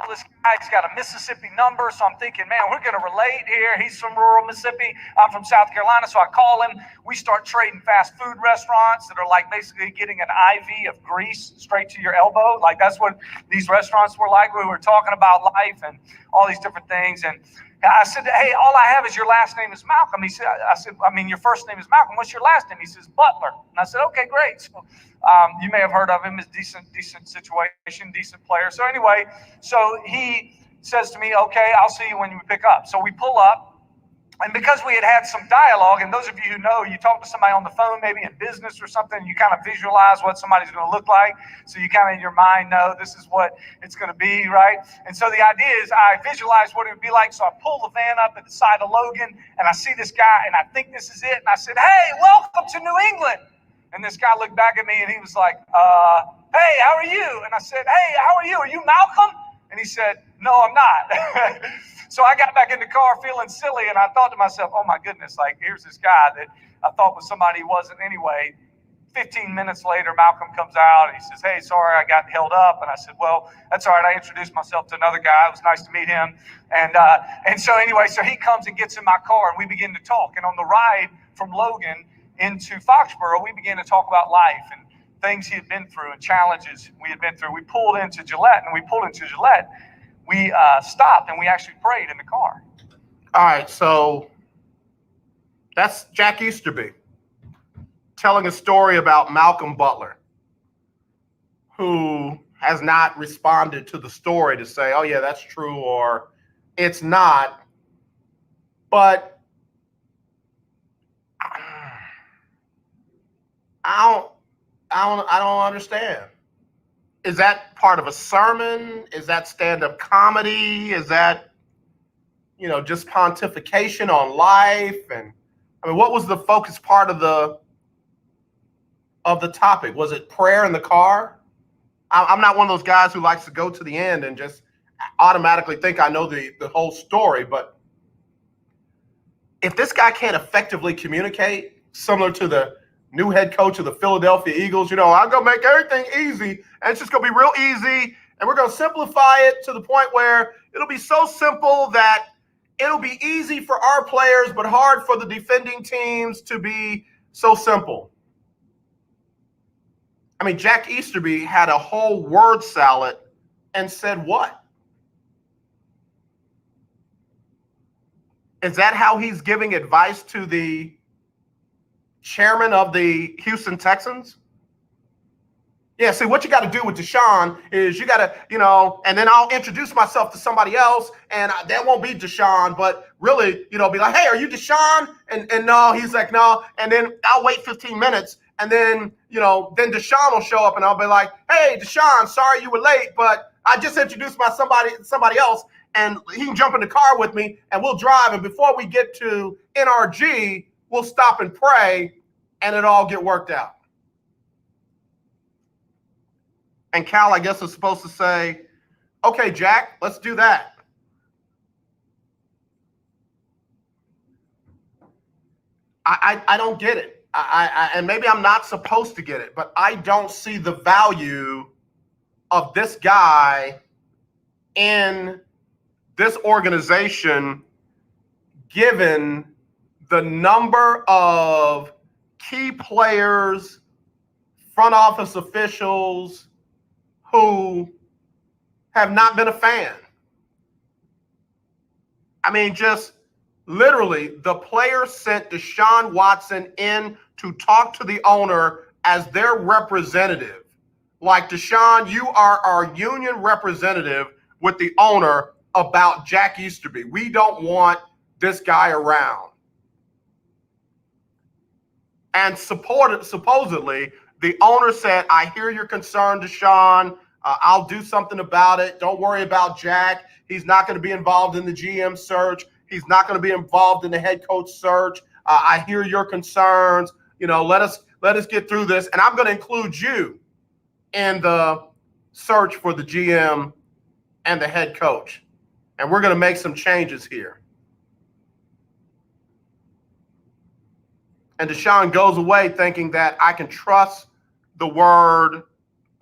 Speaker 11: this guy's got a Mississippi number, so I'm thinking, man, we're going to relate here. He's from rural Mississippi. I'm from South Carolina, so I call him. We start trading fast food restaurants that are like basically getting an IV of grease straight to your elbow. Like that's what these restaurants were like. We were talking about life and all these different things. And I said, hey, all I have is your last name is Malcolm. He said, I said, I mean, your first name is Malcolm. What's your last name? He says, Butler. And I said, okay, great. So you may have heard of him. As decent situation, decent player. So anyway, so he says to me, okay, I'll see you when you pick up. So we pull up. And because we had had some dialogue, and those of you who know, you talk to somebody on the phone, maybe in business or something, you kind of visualize what somebody's going to look like. So you kind of in your mind know this is what it's going to be, right? And so the idea is I visualize what it would be like. So I pull the van up at the side of Logan, and I see this guy, and I think this is it. And I said, hey, welcome to New England. And this guy looked back at me, and he was like, hey, how are you? And I said, hey, how are you? Are you Malcolm? And he said, no, I'm not. So I got back in the car feeling silly, and I thought to myself, oh my goodness, like here's this guy that I thought was somebody he wasn't anyway. 15 minutes later, Malcolm comes out and he says, hey, sorry, I got held up. And I said, well, that's all right. I introduced myself to another guy. It was nice to meet him. And so anyway, so he comes and gets in my car, and we begin to talk. And on the ride from Logan into Foxborough, we began to talk about life and things he had been through and challenges we had been through. We pulled into Gillette, we stopped and we actually prayed in the car.
Speaker 3: All right, so that's Jack Easterby telling a story about Malcolm Butler, who has not responded to the story to say, oh yeah, that's true, or it's not. But I don't understand. Is that part of a sermon? Is that stand-up comedy? Is that, just pontification on life? And I mean, what was the focus part of the topic? Was it prayer in the car? I'm not one of those guys who likes to go to the end and just automatically think I know the whole story. But if this guy can't effectively communicate, similar to the new head coach of the Philadelphia Eagles, I'm going to make everything easy, and it's just going to be real easy, and we're going to simplify it to the point where it'll be so simple that it'll be easy for our players, but hard for the defending teams to be so simple. I mean, Jack Easterby had a whole word salad and said what? Is that how he's giving advice to the chairman of the Houston Texans? Yeah, see, what you got to do with Deshaun is you got to, and then I'll introduce myself to somebody else, and that won't be Deshaun, but really, be like, hey, are you Deshaun? And no, he's like, no. And then I'll wait 15 minutes, and then, then Deshaun will show up, and I'll be like, hey, Deshaun, sorry you were late, but I just introduced somebody else, and he can jump in the car with me, and we'll drive, and before we get to NRG, we'll stop and pray, and it all get worked out. And Cal, I guess, is supposed to say, okay, Jack, let's do that. I don't get it. And maybe I'm not supposed to get it, but I don't see the value of this guy in this organization, given the number of key players, front office officials who have not been a fan. I mean, just literally, the players sent Deshaun Watson in to talk to the owner as their representative. Like, Deshaun, you are our union representative with the owner about Jack Easterby. We don't want this guy around. And supposedly, the owner said, I hear your concern, Deshaun. I'll do something about it. Don't worry about Jack. He's not going to be involved in the GM search. He's not going to be involved in the head coach search. I hear your concerns. Let us get through this. And I'm going to include you in the search for the GM and the head coach. And we're going to make some changes here. And Deshaun goes away thinking that I can trust the word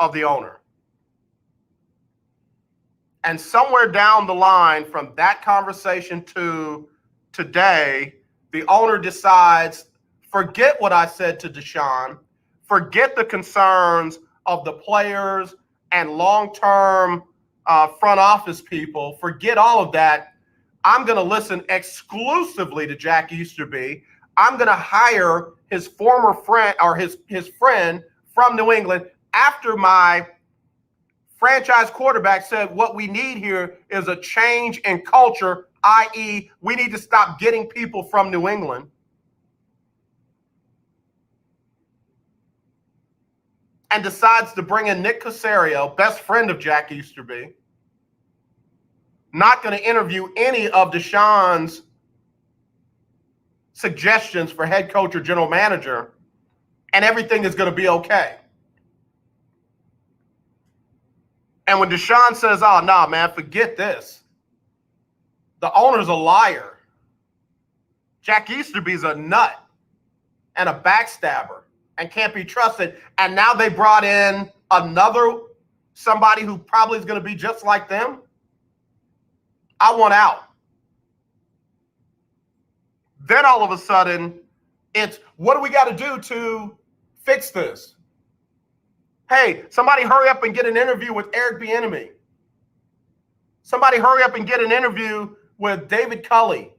Speaker 3: of the owner. And somewhere down the line from that conversation to today, the owner decides, forget what I said to Deshaun, forget the concerns of the players and long-term front office people, forget all of that. I'm going to listen exclusively to Jack Easterby. I'm going to hire his former friend or his friend from New England after my franchise quarterback said what we need here is a change in culture, i.e., we need to stop getting people from New England. And decides to bring in Nick Caserio, best friend of Jack Easterby. Not going to interview any of Deshaun's suggestions for head coach or general manager, and everything is going to be okay. And when Deshaun says, oh, no, man, forget this. The owner's a liar. Jack Easterby's a nut and a backstabber and can't be trusted. And now they brought in somebody who probably is going to be just like them. I want out. Then all of a sudden, it's what do we got to do to fix this? Hey, somebody hurry up and get an interview with Eric Bieniemy. Somebody hurry up and get an interview with David Culley.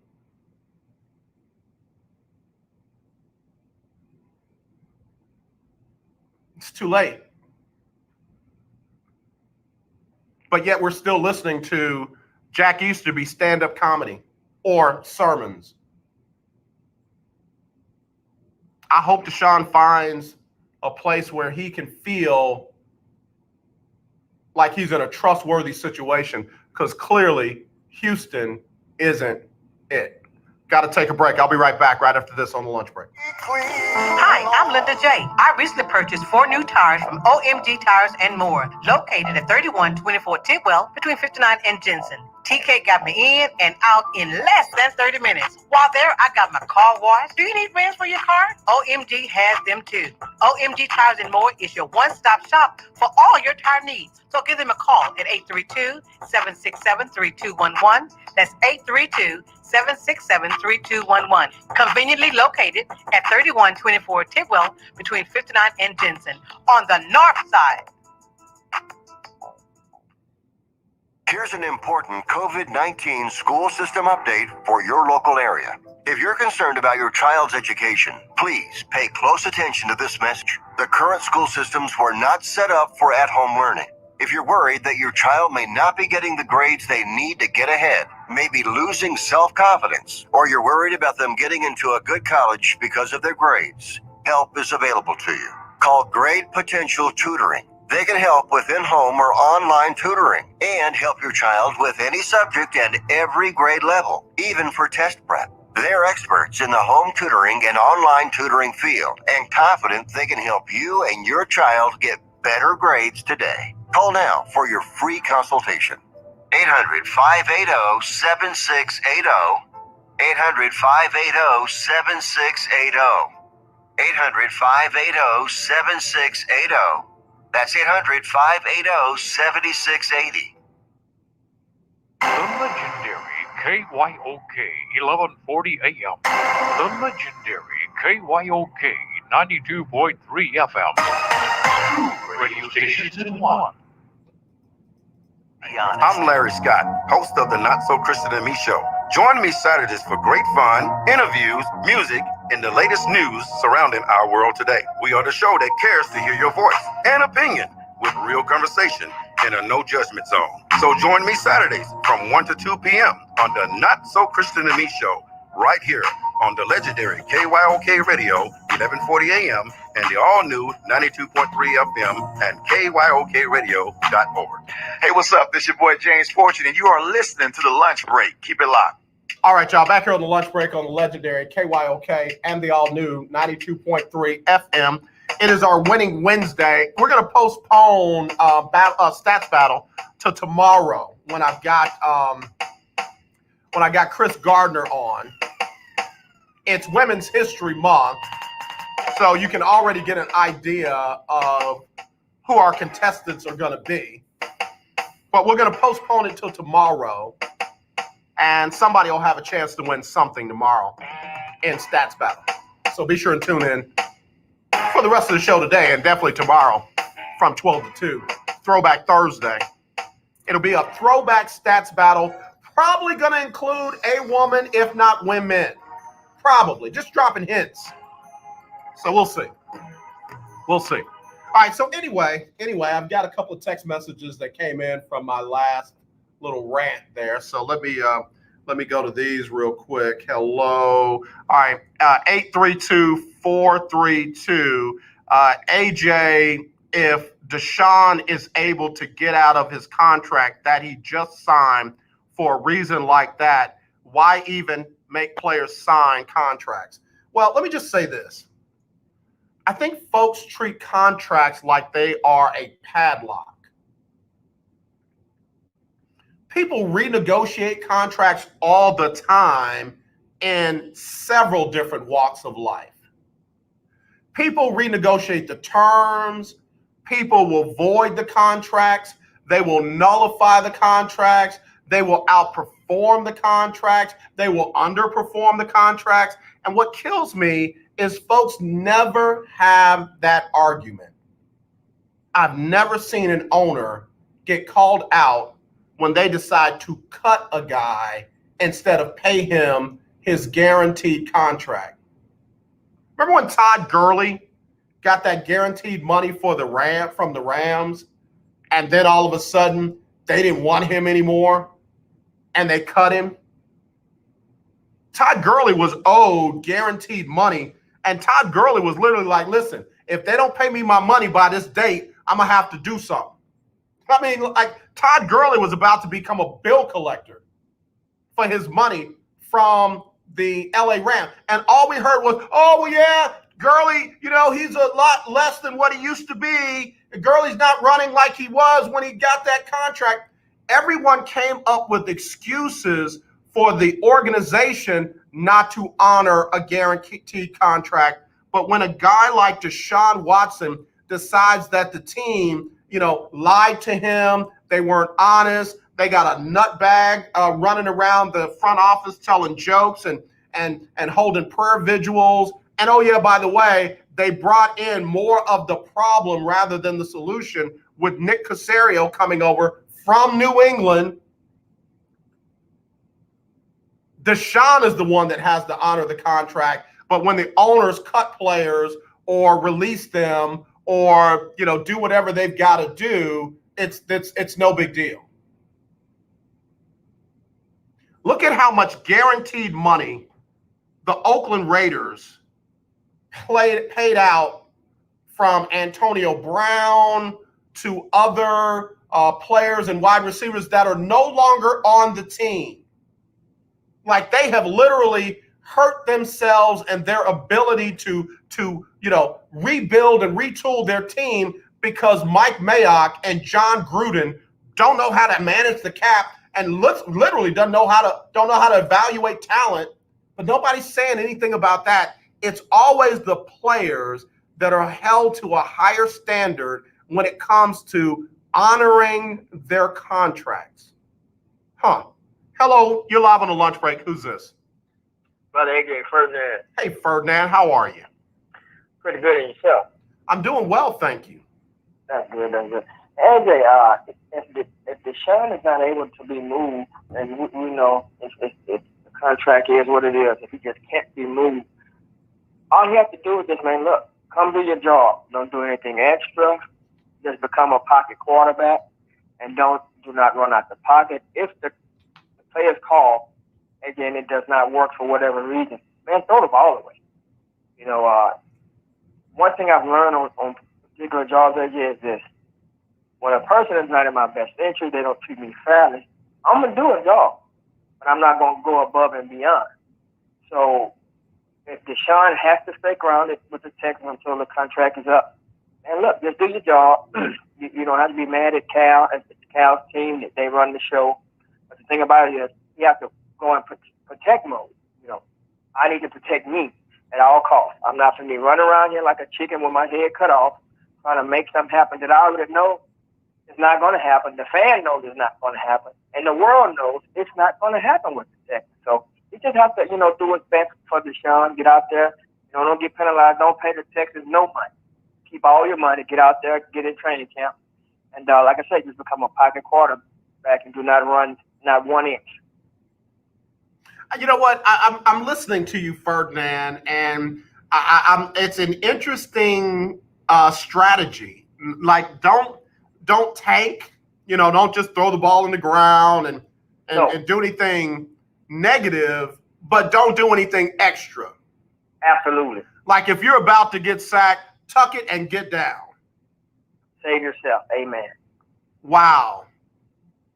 Speaker 3: It's too late. But yet we're still listening to Jack Easterby stand-up comedy or sermons. I hope Deshaun finds a place where he can feel like he's in a trustworthy situation, because clearly Houston isn't it. Got to take a break. I'll be right back right after this on the lunch break.
Speaker 2: Hi, I'm Linda J. I recently purchased 4 new tires from OMG Tires and More, located at 3124 Tidwell between 59 and Jensen. TK got me in and out in less than 30 minutes. While there, I got my car washed. Do you need rims for your car? OMG has them too. OMG Tires and More is your one-stop shop for all your tire needs. So give them a call at 832-767-3211. That's 832-767-3211. Conveniently located at 3124 Tidwell between 59 and Jensen on the north side.
Speaker 6: Here's an important COVID-19 school system update for your local area. If you're concerned about your child's education, please pay close attention to this message. The current school systems were not set up for at-home learning. If you're worried that your child may not be getting the grades they need to get ahead, may be losing self-confidence, or you're worried about them getting into a good college because of their grades, help is available to you. Call Grade Potential Tutoring. They can help with in-home or online tutoring and help your child with any subject and every grade level, even for test prep. They're experts in the home tutoring and online tutoring field and confident they can help you and your child get better grades today. Call now for your free consultation. 800-580-7680. 800-580-7680. 800-580-7680. That's 800-580-7680.
Speaker 1: The legendary KYOK 1140 AM. The legendary KYOK 92.3 FM. 2 radio stations in one.
Speaker 12: I'm Larry Scott, host of the Not So Christian and Me Show. Join me Saturdays for great fun, interviews, music, and the latest news surrounding our world today. We are the show that cares to hear your voice and opinion with real conversation in a no judgment zone. So join me Saturdays from 1 to 2 p.m. on the Not So Christian and Me Show, right here on the legendary KYOK Radio, 1140 AM, and the all-new 92.3 FM and KYOKradio.org.
Speaker 8: Hey, what's up? This your boy James Fortune, and you are listening to The Lunch Break. Keep it locked.
Speaker 3: All right, y'all, back here on the lunch break on the legendary KYOK and the all-new 92.3 FM. It is our Winning Wednesday. We're going to postpone stats battle to tomorrow when I got Chris Gardner on. It's Women's History Month, so you can already get an idea of who our contestants are going to be. But we're going to postpone it till tomorrow, and somebody will have a chance to win something tomorrow in Stats Battle. So be sure and tune in for the rest of the show today and definitely tomorrow from 12 to 2, Throwback Thursday. It'll be a throwback stats battle probably going to include a woman, if not women. Probably. Just dropping hints. So we'll see. We'll see. All right. So anyway, I've got a couple of text messages that came in from my last little rant there. So let me go to these real quick. Hello. All right. 832-432. AJ, if Deshaun is able to get out of his contract that he just signed for a reason like that, why even make players sign contracts? Well, let me just say this. I think folks treat contracts like they are a padlock. People renegotiate contracts all the time in several different walks of life. People renegotiate the terms. People will void the contracts. They will nullify the contracts. They will outperform the contracts. They will underperform the contracts. And what kills me is folks never have that argument. I've never seen an owner get called out when they decide to cut a guy instead of pay him his guaranteed contract. Remember when Todd Gurley got that guaranteed money for from the Rams, and then all of a sudden they didn't want him anymore and they cut him? Todd Gurley was owed guaranteed money, and Todd Gurley was literally like, listen, if they don't pay me my money by this date, I'm going to have to do something. I mean, like, Todd Gurley was about to become a bill collector for his money from the LA Rams. And all we heard was, oh, well, yeah, Gurley, he's a lot less than what he used to be. Gurley's not running like he was when he got that contract. Everyone came up with excuses for the organization not to honor a guaranteed contract. But when a guy like Deshaun Watson decides that the team, lied to him, they weren't honest, they got a nutbag running around the front office telling jokes and holding prayer vigils. And oh yeah, by the way, they brought in more of the problem rather than the solution with Nick Caserio coming over from New England. Deshaun is the one that has to honor the contract, but when the owners cut players or release them or do whatever they've got to do, it's no big deal. Look at how much guaranteed money the Oakland Raiders paid out, from Antonio Brown to other players and wide receivers that are no longer on the team. Like, they have literally hurt themselves and their ability to rebuild and retool their team because Mike Mayock and John Gruden don't know how to manage the cap and literally don't know how to evaluate talent. But nobody's saying anything about that. It's always the players that are held to a higher standard when it comes to honoring their contracts. Hello, you're live on the lunch break. Who's this?
Speaker 13: Brother AJ Ferdinand.
Speaker 3: Hey, Ferdinand, how are you?
Speaker 13: Pretty good, in yourself?
Speaker 3: I'm doing well, thank you.
Speaker 13: That's good, that's good. AJ, if Deshaun is not able to be moved, and we know if the contract is what it is, if he just can't be moved, all you have to do is just, man, look, come do your job. Don't do anything extra. Just become a pocket quarterback, and do not run out the pocket. If the players call, again, it does not work for whatever reason, man, throw the ball away. One thing I've learned on particular jobs is this: when a person is not in my best interest, they don't treat me fairly, I'm gonna do a job, but I'm not gonna go above and beyond. So if Deshaun has to stay grounded with the Texans until the contract is up, and look, just do your job. You don't have to be mad at Cal. It's Cal's team that they run the show. But the thing about it is, you have to go in protect mode. I need to protect me at all costs. I'm not going to be running around here like a chicken with my head cut off, trying to make something happen that I already know is not going to happen. The fan knows it's not going to happen, and the world knows it's not going to happen with the Texans. So you just have to, do what's best for Deshaun. Get out there. Don't get penalized. Don't pay the Texans no money. Keep all your money. Get out there. Get in training camp. And like I said, just become a pocket quarterback and do not run not 1 inch.
Speaker 3: You know what? I'm listening to you, Ferdinand, and it's an interesting strategy. Like, don't tank. Don't just throw the ball in the ground and do anything negative, but don't do anything extra.
Speaker 13: Absolutely.
Speaker 3: Like, if you're about to get sacked, tuck it and get down.
Speaker 13: Save yourself. Amen.
Speaker 3: Wow.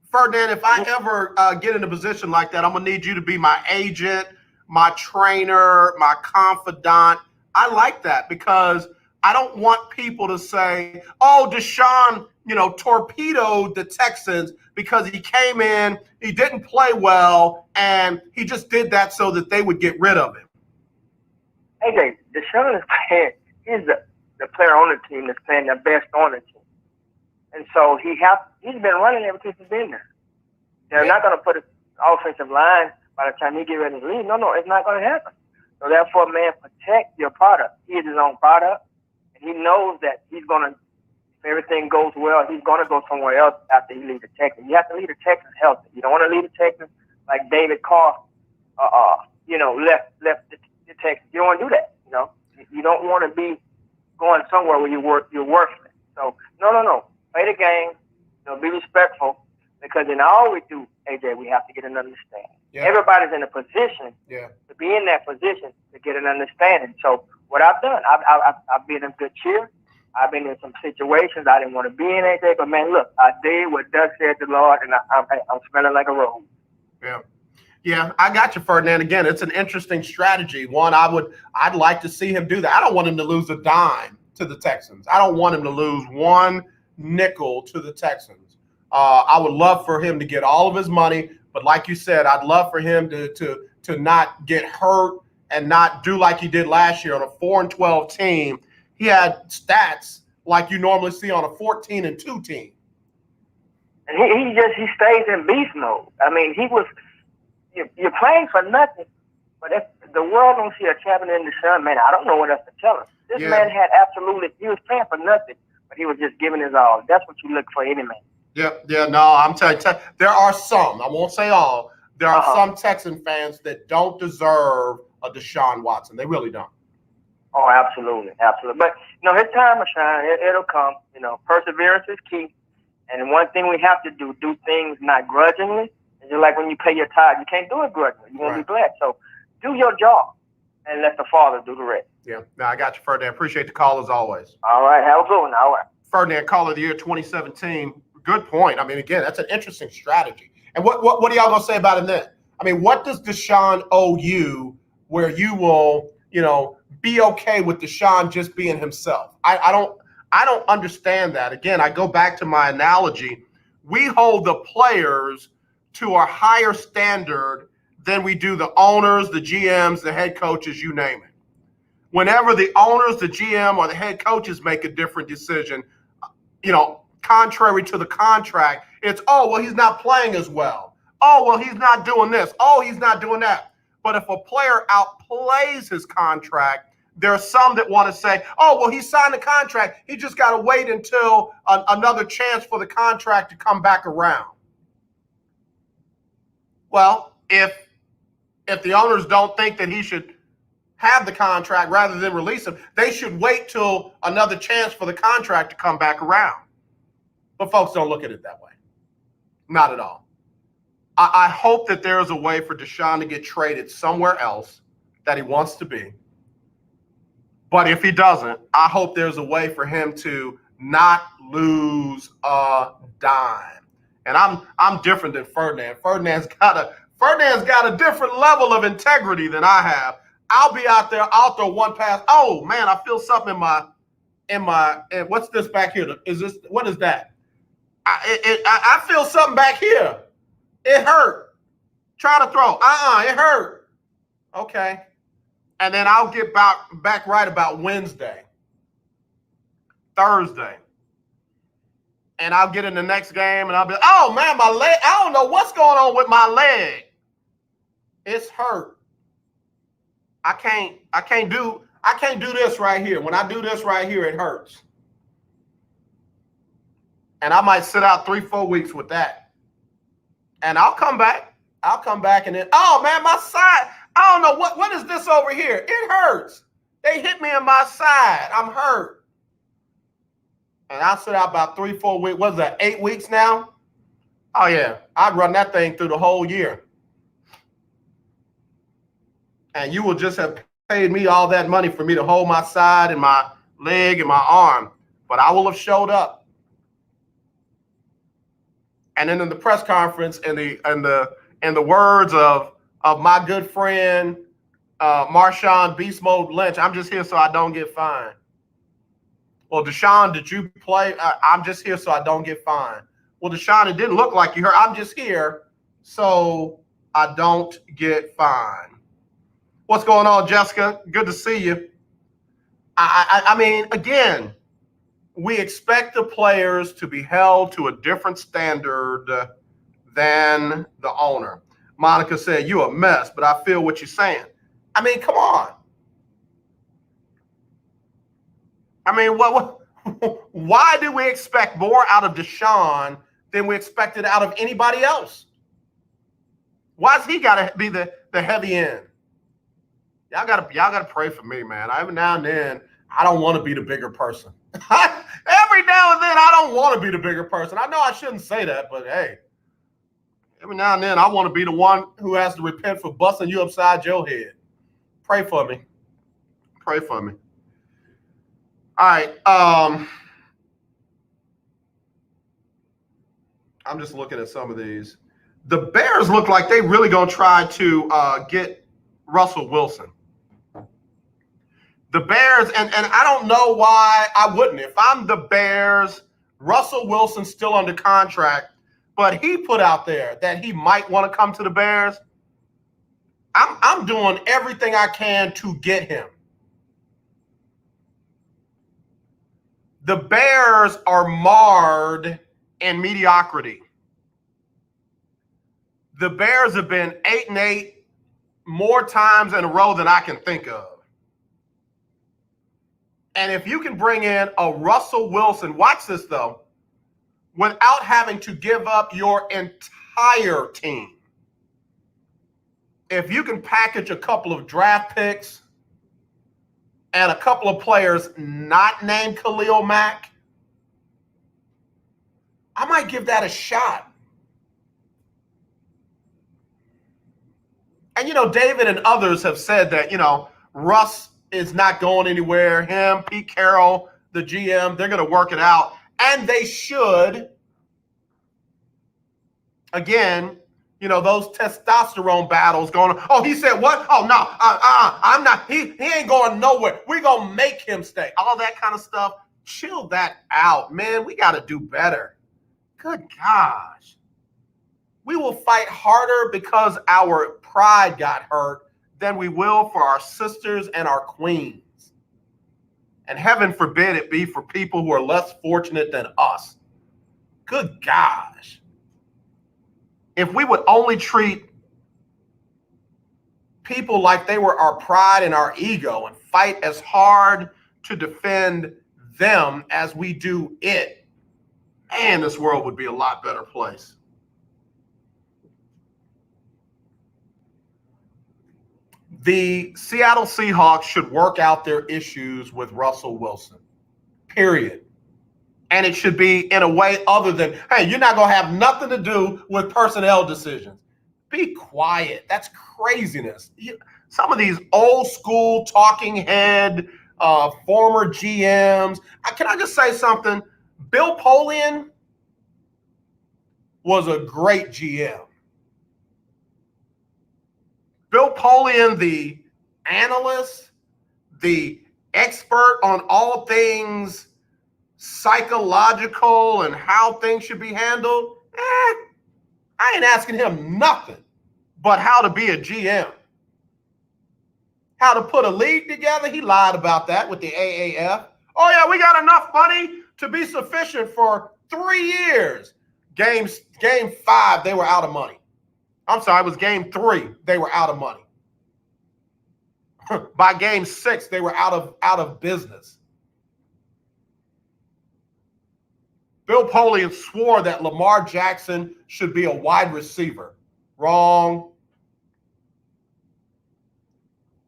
Speaker 3: Ferdinand, if I ever get in a position like that, I'm going to need you to be my agent, my trainer, my confidant. I like that because I don't want people to say, oh, Deshaun, torpedoed the Texans because he came in, he didn't play well, and he just did that so that they would get rid of him.
Speaker 13: AJ, Deshaun is playing, he's the player on the team that's playing the best on the team. And so he's been running ever since he's been there. They're not going to put an offensive line by the time he get ready to leave. No, it's not going to happen. So therefore, man, protect your product. He is his own product, and he knows that he's going to, if everything goes well, he's going to go somewhere else after he leaves the Texans. You have to leave the Texans healthy. You don't want to leave the Texans like David Carr, left the Texans. You don't want to do that. You don't want to be going somewhere where you're worthless. So no. Play the game. Be respectful, because in all we do, AJ, we have to get an understanding. Yeah. Everybody's in a position to be in that position to get an understanding. So what I've done, I've been in good cheer. I've been in some situations I didn't want to be in, AJ, but man, look, I did what thus said the Lord, and I'm smelling like a rose.
Speaker 3: Yeah, I got you, Ferdinand. Again, it's an interesting strategy. One, I'd like to see him do that. I don't want him to lose a dime to the Texans. I don't want him to lose one nickel to the Texans. I would love for him to get all of his money, but like you said, I'd love for him to not get hurt and not do like he did last year on a 4-12 team. He had stats like you normally see on a 14-2 team.
Speaker 13: And he stays in beast mode. I mean, you're playing for nothing, but if the world don't see a champion in the sun, man, I don't know what else to tell him. This man had he was playing for nothing, but he was just giving his all. That's what you look for any man.
Speaker 3: No, I'm telling you, there are some, I won't say all, there are some Texan fans that don't deserve a Deshaun Watson. They really don't.
Speaker 13: Oh, absolutely. But, his time will shine. It'll come. Perseverance is key. And one thing we have to do things not grudgingly. It's just like when you pay your tithe, you can't do it grudgingly. You won't be blessed. So do your job and let the Father do the rest.
Speaker 3: Yeah, no, I got you, Ferdinand. Appreciate the call as always.
Speaker 13: All right, have a good one. All right.
Speaker 3: Ferdinand, Caller of the Year 2017. Good point. I mean, again, that's an interesting strategy. And what are y'all gonna say about him then? I mean, what does Deshaun owe you where you will, be okay with Deshaun just being himself? I don't understand that. Again, I go back to my analogy. We hold the players to a higher standard than we do the owners, the GMs, the head coaches, you name it. Whenever the owners, the GM, or the head coaches make a different decision, contrary to the contract, it's, oh, well, he's not playing as well. Oh, well, he's not doing this. Oh, he's not doing that. But if a player outplays his contract, there are some that want to say, oh, well, he signed the contract. He just got to wait until another chance for the contract to come back around. Well, if the owners don't think that he should have the contract rather than release him, they should wait till another chance for the contract to come back around. But folks don't look at it that way. Not at all. I hope that there is a way for Deshaun to get traded somewhere else that he wants to be. But if he doesn't, I hope there's a way for him to not lose a dime. And I'm different than Ferdinand. Ferdinand's got a different level of integrity than I have. I'll be out there, I'll throw one pass. Oh man, I feel something in my what's this back here? What is that? I feel something back here. It hurt. Try to throw. It hurt. Okay. And then I'll get back right about Wednesday, Thursday. And I'll get in the next game and I'll be, oh man, my leg, I don't know what's going on with my leg. It's hurt. I can't do this right here. When I do this right here, it hurts. And I might sit out 3-4 weeks with that. And I'll come back. I'll come back and then, oh man, my side. I don't know what is this over here? It hurts. They hit me in my side. I'm hurt. And I'll sit out about 3-4 weeks. What is that, 8 weeks now? Oh yeah, I'd run that thing through the whole year. And you will just have paid me all that money for me to hold my side and my leg and my arm. But I will have showed up. And then in the press conference, in the words of my good friend Marshawn Beast Mode Lynch, I'm just here so I don't get fined. Well, Deshaun, did you play? I'm just here so I don't get fined. Well, Deshaun, it didn't look like you heard. I'm just here so I don't get fined. What's going on, Jessica? Good to see you. I mean, again, we expect the players to be held to a different standard than the owner. Monica said, "You a mess," but I feel what you're saying. I mean, come on. I mean, why do we expect more out of Deshaun than we expected out of anybody else? Why's he got to be the heavy end? Y'all gotta pray for me, man. Every now and then, I don't want to be the bigger person. Every now and then, I don't want to be the bigger person. I know I shouldn't say that, but hey, every now and then, I want to be the one who has to repent for busting you upside your head. Pray for me. Pray for me. All right. I'm just looking at some of these. The Bears look like they really gonna try to get Russell Wilson. The Bears, and I don't know why I wouldn't. If I'm the Bears, Russell Wilson's still under contract, but he put out there that he might want to come to the Bears. I'm doing everything I can to get him. The Bears are marred in mediocrity. The Bears have been 8-8 more times in a row than I can think of. And if you can bring in a Russell Wilson, watch this though, without having to give up your entire team. If you can package a couple of draft picks and a couple of players not named Khalil Mack, I might give that a shot. And, David and others have said that, Russ is not going anywhere. Him, Pete Carroll, the GM, they're going to work it out. And they should. Again, those testosterone battles going on. Oh, he said what? Oh, no, I'm not. He ain't going nowhere. We're going to make him stay. All that kind of stuff. Chill that out, man. We got to do better. Good gosh. We will fight harder because our pride got hurt than we will for our sisters and our queens. And heaven forbid it be for people who are less fortunate than us. Good gosh. If we would only treat people like they were our pride and our ego and fight as hard to defend them as we do it, man, this world would be a lot better place. The Seattle Seahawks should work out their issues with Russell Wilson, period. And it should be in a way other than, hey, you're not going to have nothing to do with personnel decisions. Be quiet. That's craziness. Some of these old school talking head, former GMs. Can I just say something? Bill Polian was a great GM. Bill Polian, the analyst, the expert on all things psychological and how things should be handled, I ain't asking him nothing but how to be a GM. How to put a league together, he lied about that with the AAF. Oh, yeah, we got enough money to be sufficient for 3 years. Game 5, they were out of money. I'm sorry, it was game 3, they were out of money. By game 6, they were out of business. Bill Polian swore that Lamar Jackson should be a wide receiver. Wrong.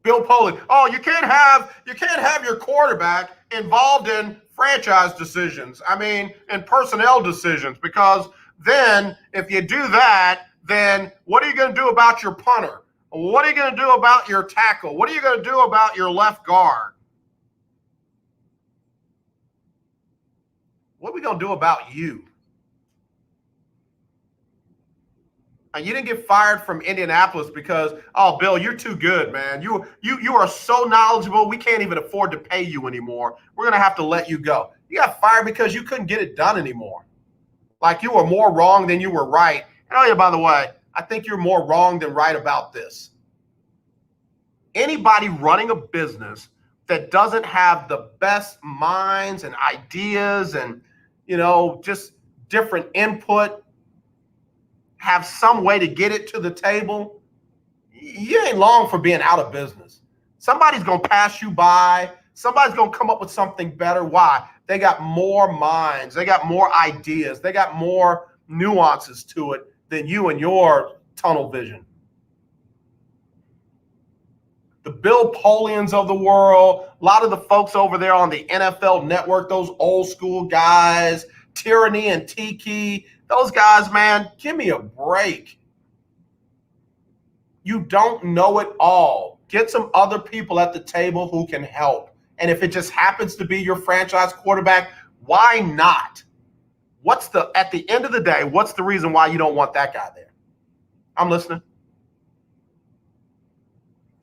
Speaker 3: Bill Polian. Oh, you can't have your quarterback involved in franchise decisions. I mean, in personnel decisions, because then if you do that, then what are you going to do about your punter? What are you going to do about your tackle? What are you going to do about your left guard? What are we going to do about you? And you didn't get fired from Indianapolis because, oh, Bill, you're too good, man. You are so knowledgeable, we can't even afford to pay you anymore. We're going to have to let you go. You got fired because you couldn't get it done anymore. Like you were more wrong than you were right. And oh, yeah, by the way, I think you're more wrong than right about this. Anybody running a business that doesn't have the best minds and ideas and, just different input, have some way to get it to the table, you ain't long for being out of business. Somebody's going to pass you by. Somebody's going to come up with something better. Why? They got more minds. They got more ideas. They got more nuances to it than you and your tunnel vision. The Bill Polians of the world, a lot of the folks over there on the NFL Network, those old school guys, Tyranny and Tiki, those guys, man, give me a break. You don't know it all. Get some other people at the table who can help. And if it just happens to be your franchise quarterback, why not? At the end of the day, what's the reason why you don't want that guy there? I'm listening.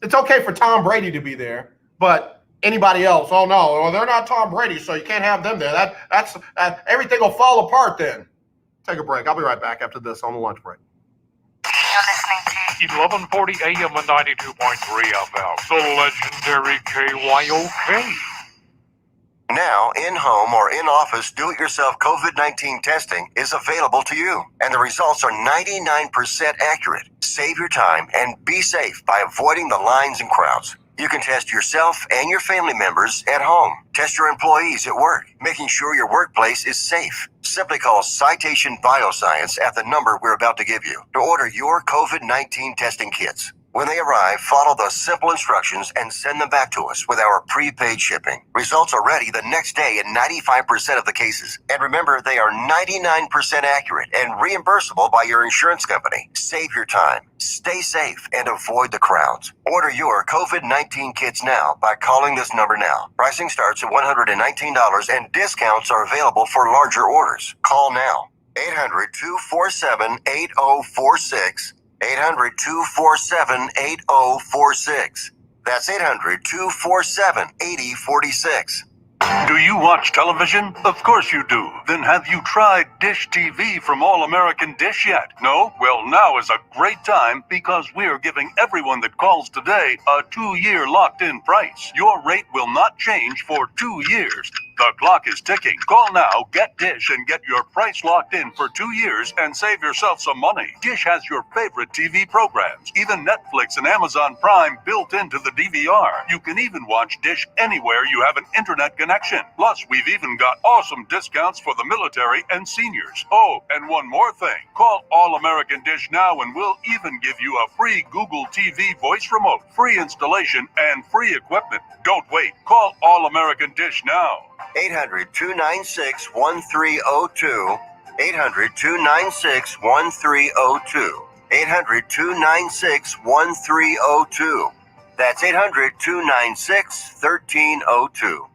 Speaker 3: It's okay for Tom Brady to be there, but anybody else, oh no, well, they're not Tom Brady, so you can't have them there. That's everything will fall apart then. Take a break. I'll be right back after this on the lunch break.
Speaker 1: You're listening to 1140 AM and 92.3 FM. The legendary KYOK.
Speaker 6: Now, in-home or in-office do-it-yourself COVID-19 testing is available to you, and the results are 99% accurate. Save your time and be safe by avoiding the lines and crowds. You can test yourself and your family members at home. Test your employees at work, making sure your workplace is safe. Simply call Citation Bioscience at the number we're about to give you to order your COVID-19 testing kits. When they arrive, follow the simple instructions and send them back to us with our prepaid shipping. Results are ready the next day in 95% of the cases. And remember, they are 99% accurate and reimbursable by your insurance company. Save your time, stay safe, and avoid the crowds. Order your COVID-19 kits now by calling this number now. Pricing starts at $119 and discounts are available for larger orders. Call now. 800-247-8046. 800-247-8046. That's 800-247-8046.
Speaker 7: Do you watch television? Of course you do. Then have you tried Dish TV from All American Dish yet? No? Well, now is a great time because we're giving everyone that calls today a 2-year locked-in price. Your rate will not change for 2 years. The clock is ticking. Call now, get Dish, and get your price locked in for 2 years and save yourself some money. Dish has your favorite TV programs, even Netflix and Amazon Prime built into the DVR. You can even watch Dish anywhere you have an internet connection. Plus, we've even got awesome discounts for the military and seniors. Oh, and one more thing. Call All American Dish now and we'll even give you a free Google TV voice remote, free installation, and free equipment. Don't wait. Call All American Dish now.
Speaker 6: 800-296-1302. 800-296-1302. 800-296-1302. That's 800-296-1302.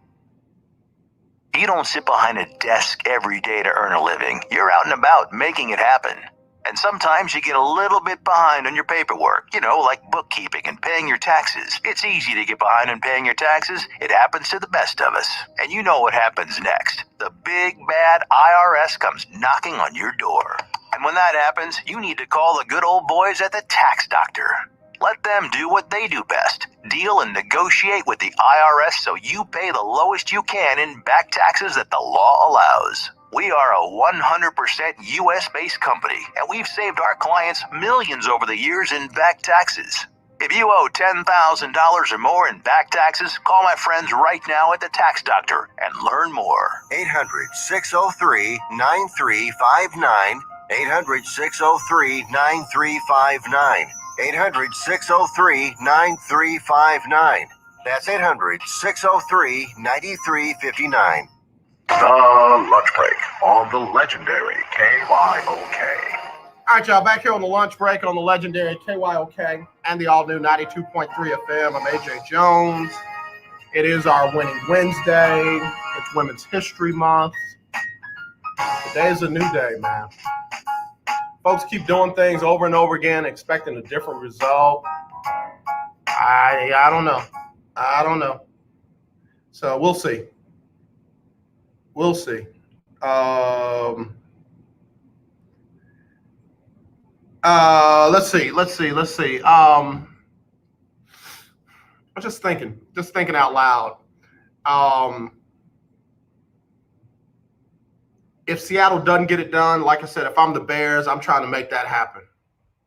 Speaker 14: You don't sit behind a desk every day to earn a living. You're out and about making it happen. And sometimes you get a little bit behind on your paperwork, like bookkeeping and paying your taxes. It's easy to get behind on paying your taxes. It happens to the best of us. And you know what happens next. The big bad IRS comes knocking on your door. And when that happens, you need to call the good old boys at the Tax Doctor. Let them do what they do best. Deal and negotiate with the IRS so you pay the lowest you can in back taxes that the law allows. We are a 100% U.S.-based company, and we've saved our clients millions over the years in back taxes. If you owe $10,000 or more in back taxes, call my friends right now at the Tax Doctor and learn more.
Speaker 6: 800-603-9359. 800-603-9359. 800-603-9359. That's 800-603-9359.
Speaker 8: The lunch break on the legendary KYOK.
Speaker 3: All right, y'all, back here on the lunch break on the legendary KYOK and the all-new 92.3 FM. I'm AJ Jones. It is our Winning Wednesday. It's Women's History Month. Today is a new day, man. Folks keep doing things over and over again, expecting a different result. I don't know. I don't know. So we'll see. We'll see. Let's see. I'm just thinking out loud. If Seattle doesn't get it done, like I said, if I'm the Bears, I'm trying to make that happen.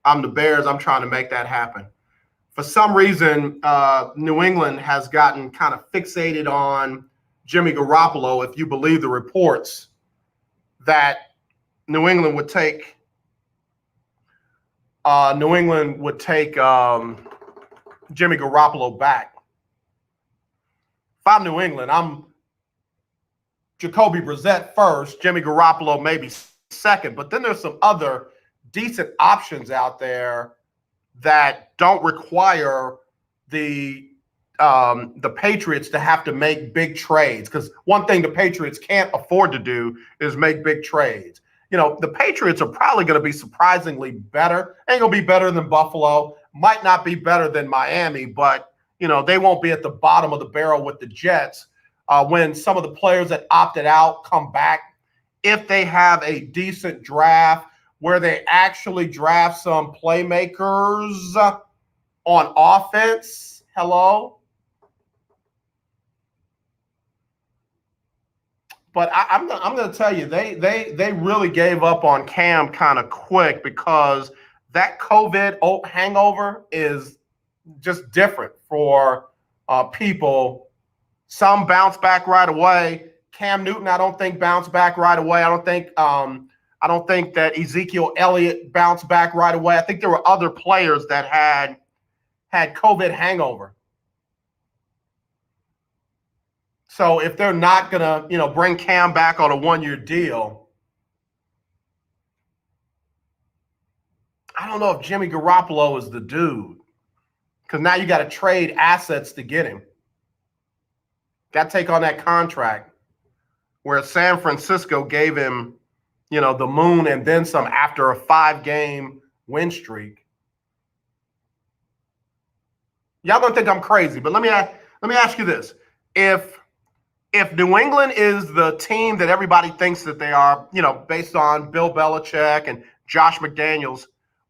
Speaker 3: I'm the Bears. I'm trying to make that happen. For some reason, New England has gotten kind of fixated on Jimmy Garoppolo, if you believe the reports that New England would take Jimmy Garoppolo back. If I'm New England, I'm Jacoby Brissett first, Jimmy Garoppolo maybe second, but then there's some other decent options out there that don't require the Patriots to have to make big trades, because one thing the Patriots can't afford to do is make big trades. You know, the Patriots are probably going to be surprisingly better. Ain't going to be better than Buffalo. Might not be better than Miami, but, you know, they won't be at the bottom of the barrel with the Jets when some of the players that opted out come back. If they have a decent draft where they actually draft some playmakers on offense, hello? But I'm going to tell you, they really gave up on Cam kind of quick, because that COVID hangover is just different for people. Some bounce back right away. Cam Newton, I don't think bounced back right away. I don't think that Ezekiel Elliott bounced back right away. I think there were other players that had COVID hangover. So if they're not going to, you know, bring Cam back on a one-year deal, I don't know if Jimmy Garoppolo is the dude, because now you got to trade assets to get him. Got to take on that contract where San Francisco gave him, you know, the moon and then some after a 5-game win streak. Y'all gonna think I'm crazy, but let me ask you this: If New England is the team that everybody thinks that they are, you know, based on Bill Belichick and Josh McDaniels,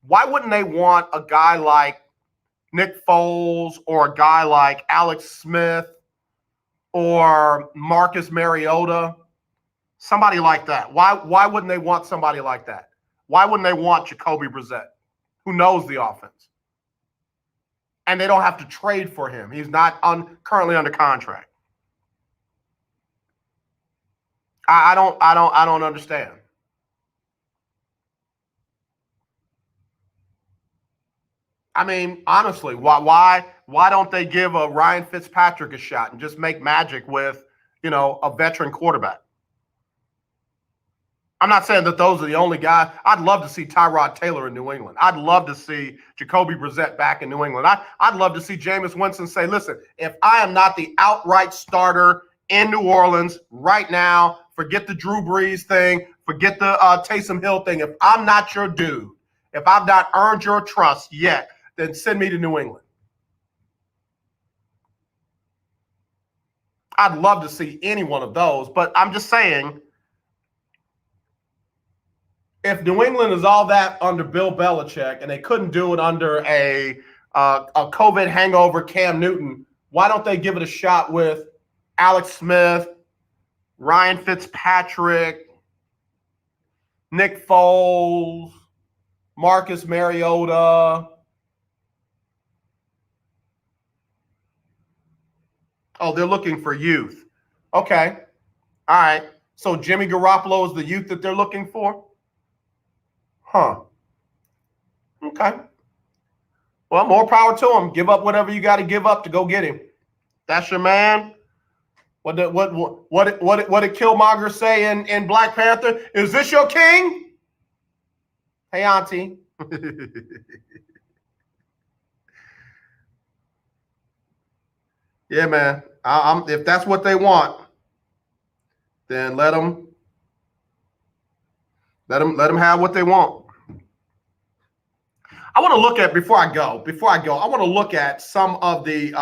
Speaker 3: why wouldn't they want a guy like Nick Foles or a guy like Alex Smith or Marcus Mariota? Somebody like that. Why wouldn't they want somebody like that? Why wouldn't they want Jacoby Brissett, who knows the offense? And they don't have to trade for him. He's not currently under contract. I don't understand. I mean, honestly, why don't they give a Ryan Fitzpatrick a shot and just make magic with, you know, a veteran quarterback? I'm not saying that those are the only guys. I'd love to see Tyrod Taylor in New England. I'd love to see Jacoby Brissett back in New England. I'd love to see Jameis Winston say, listen, if I am not the outright starter in New Orleans right now, forget the Drew Brees thing, forget the Taysom Hill thing. If I'm not your dude, if I've not earned your trust yet, then send me to New England. I'd love to see any one of those, but I'm just saying, if New England is all that under Bill Belichick and they couldn't do it under a COVID hangover Cam Newton, why don't they give it a shot with Alex Smith, Ryan Fitzpatrick, Nick Foles, Marcus Mariota? Oh, they're looking for youth. Okay. All right. So Jimmy Garoppolo is the youth that they're looking for? Huh. Okay. Well, more power to him. Give up whatever you got to give up to go get him. That's your man. What did Killmonger say in Black Panther? Is this your king? Hey, Auntie. Yeah, man. If that's what they want, then let them have what they want. I want to look at before I go. I want to look at some of the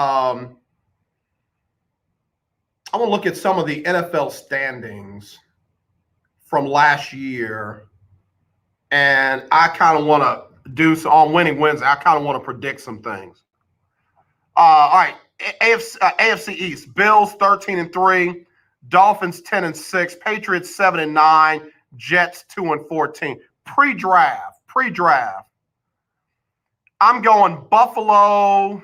Speaker 3: NFL standings from last year, and I kind of want to do some on winning Wednesday. I kind of want to predict some things. All right, AFC East: Bills 13-3, Dolphins 10-6, Patriots 7-9, Jets 2-14. Pre-draft. I'm going Buffalo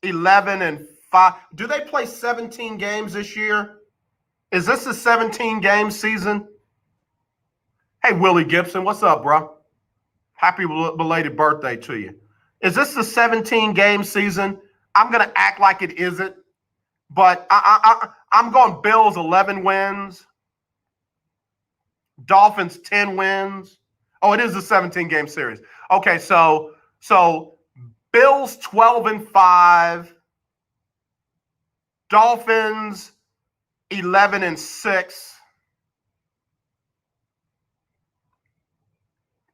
Speaker 3: 11-5. Do they play 17 games this year? Is this a 17-game season? Hey, Willie Gibson, what's up, bro? Happy belated birthday to you. Is this the 17-game season? I'm going to act like it isn't, but I'm going Bills 11 wins, Dolphins 10 wins. Oh, it is a 17-game series. Okay, so Bills 12-5, Dolphins 11-6.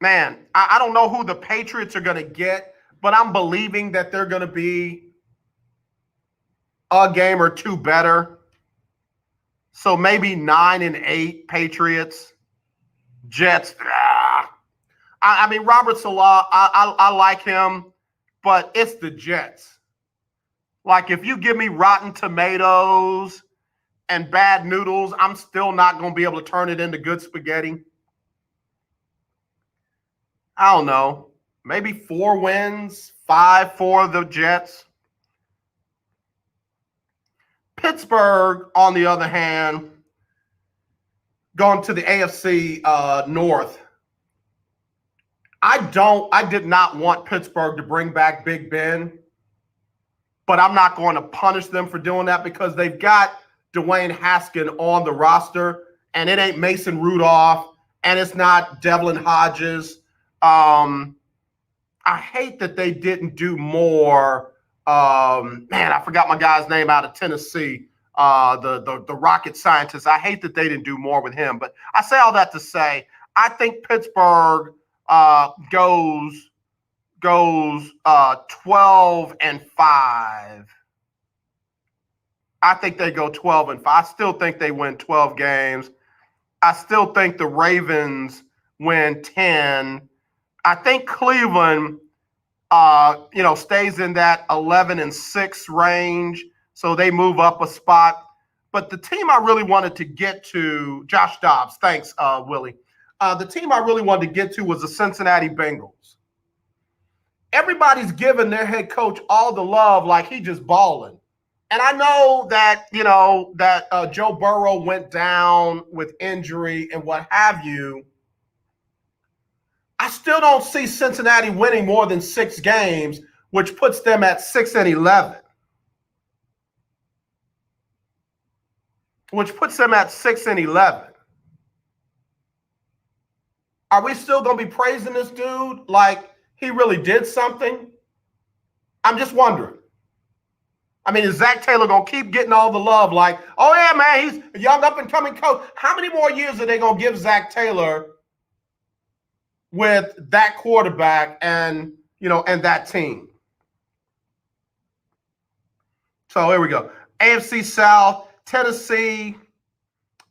Speaker 3: Man, I don't know who the Patriots are going to get, but I'm believing that they're going to be a game or two better. So maybe 9-8 Patriots. Jets. I mean, Robert Salah, I like him, but it's the Jets. Like, if you give me Rotten Tomatoes and bad noodles, I'm still not going to be able to turn it into good spaghetti. I don't know. Maybe 4 wins, 5 for the Jets. Pittsburgh, on the other hand, going to the AFC North. I did not want Pittsburgh to bring back Big Ben, but I'm not going to punish them for doing that because they've got Dwayne Haskins on the roster, and it ain't Mason Rudolph, and it's not Devlin Hodges. I hate that they didn't do more. Man, I forgot my guy's name out of Tennessee, the rocket scientist. I hate that they didn't do more with him, but I say all that to say I think Pittsburgh goes 12-5. I think they go 12-5. I still think they win 12 games. I still think the Ravens win 10. I think Cleveland, stays in that 11-6 range, so they move up a spot. But the team I really wanted to get to, Josh Dobbs, thanks, Willie. The team I really wanted to get to was the Cincinnati Bengals. Everybody's giving their head coach all the love like he just balling. And I know that, Joe Burrow went down with injury and what have you. I still don't see Cincinnati winning more than 6 games, which puts them at 6-11. Are we still going to be praising this dude like he really did something? I'm just wondering. I mean, is Zach Taylor going to keep getting all the love like, oh, yeah, man, he's a young up-and-coming coach? How many more years are they going to give Zach Taylor with that quarterback and that team? So here we go. AFC South, Tennessee,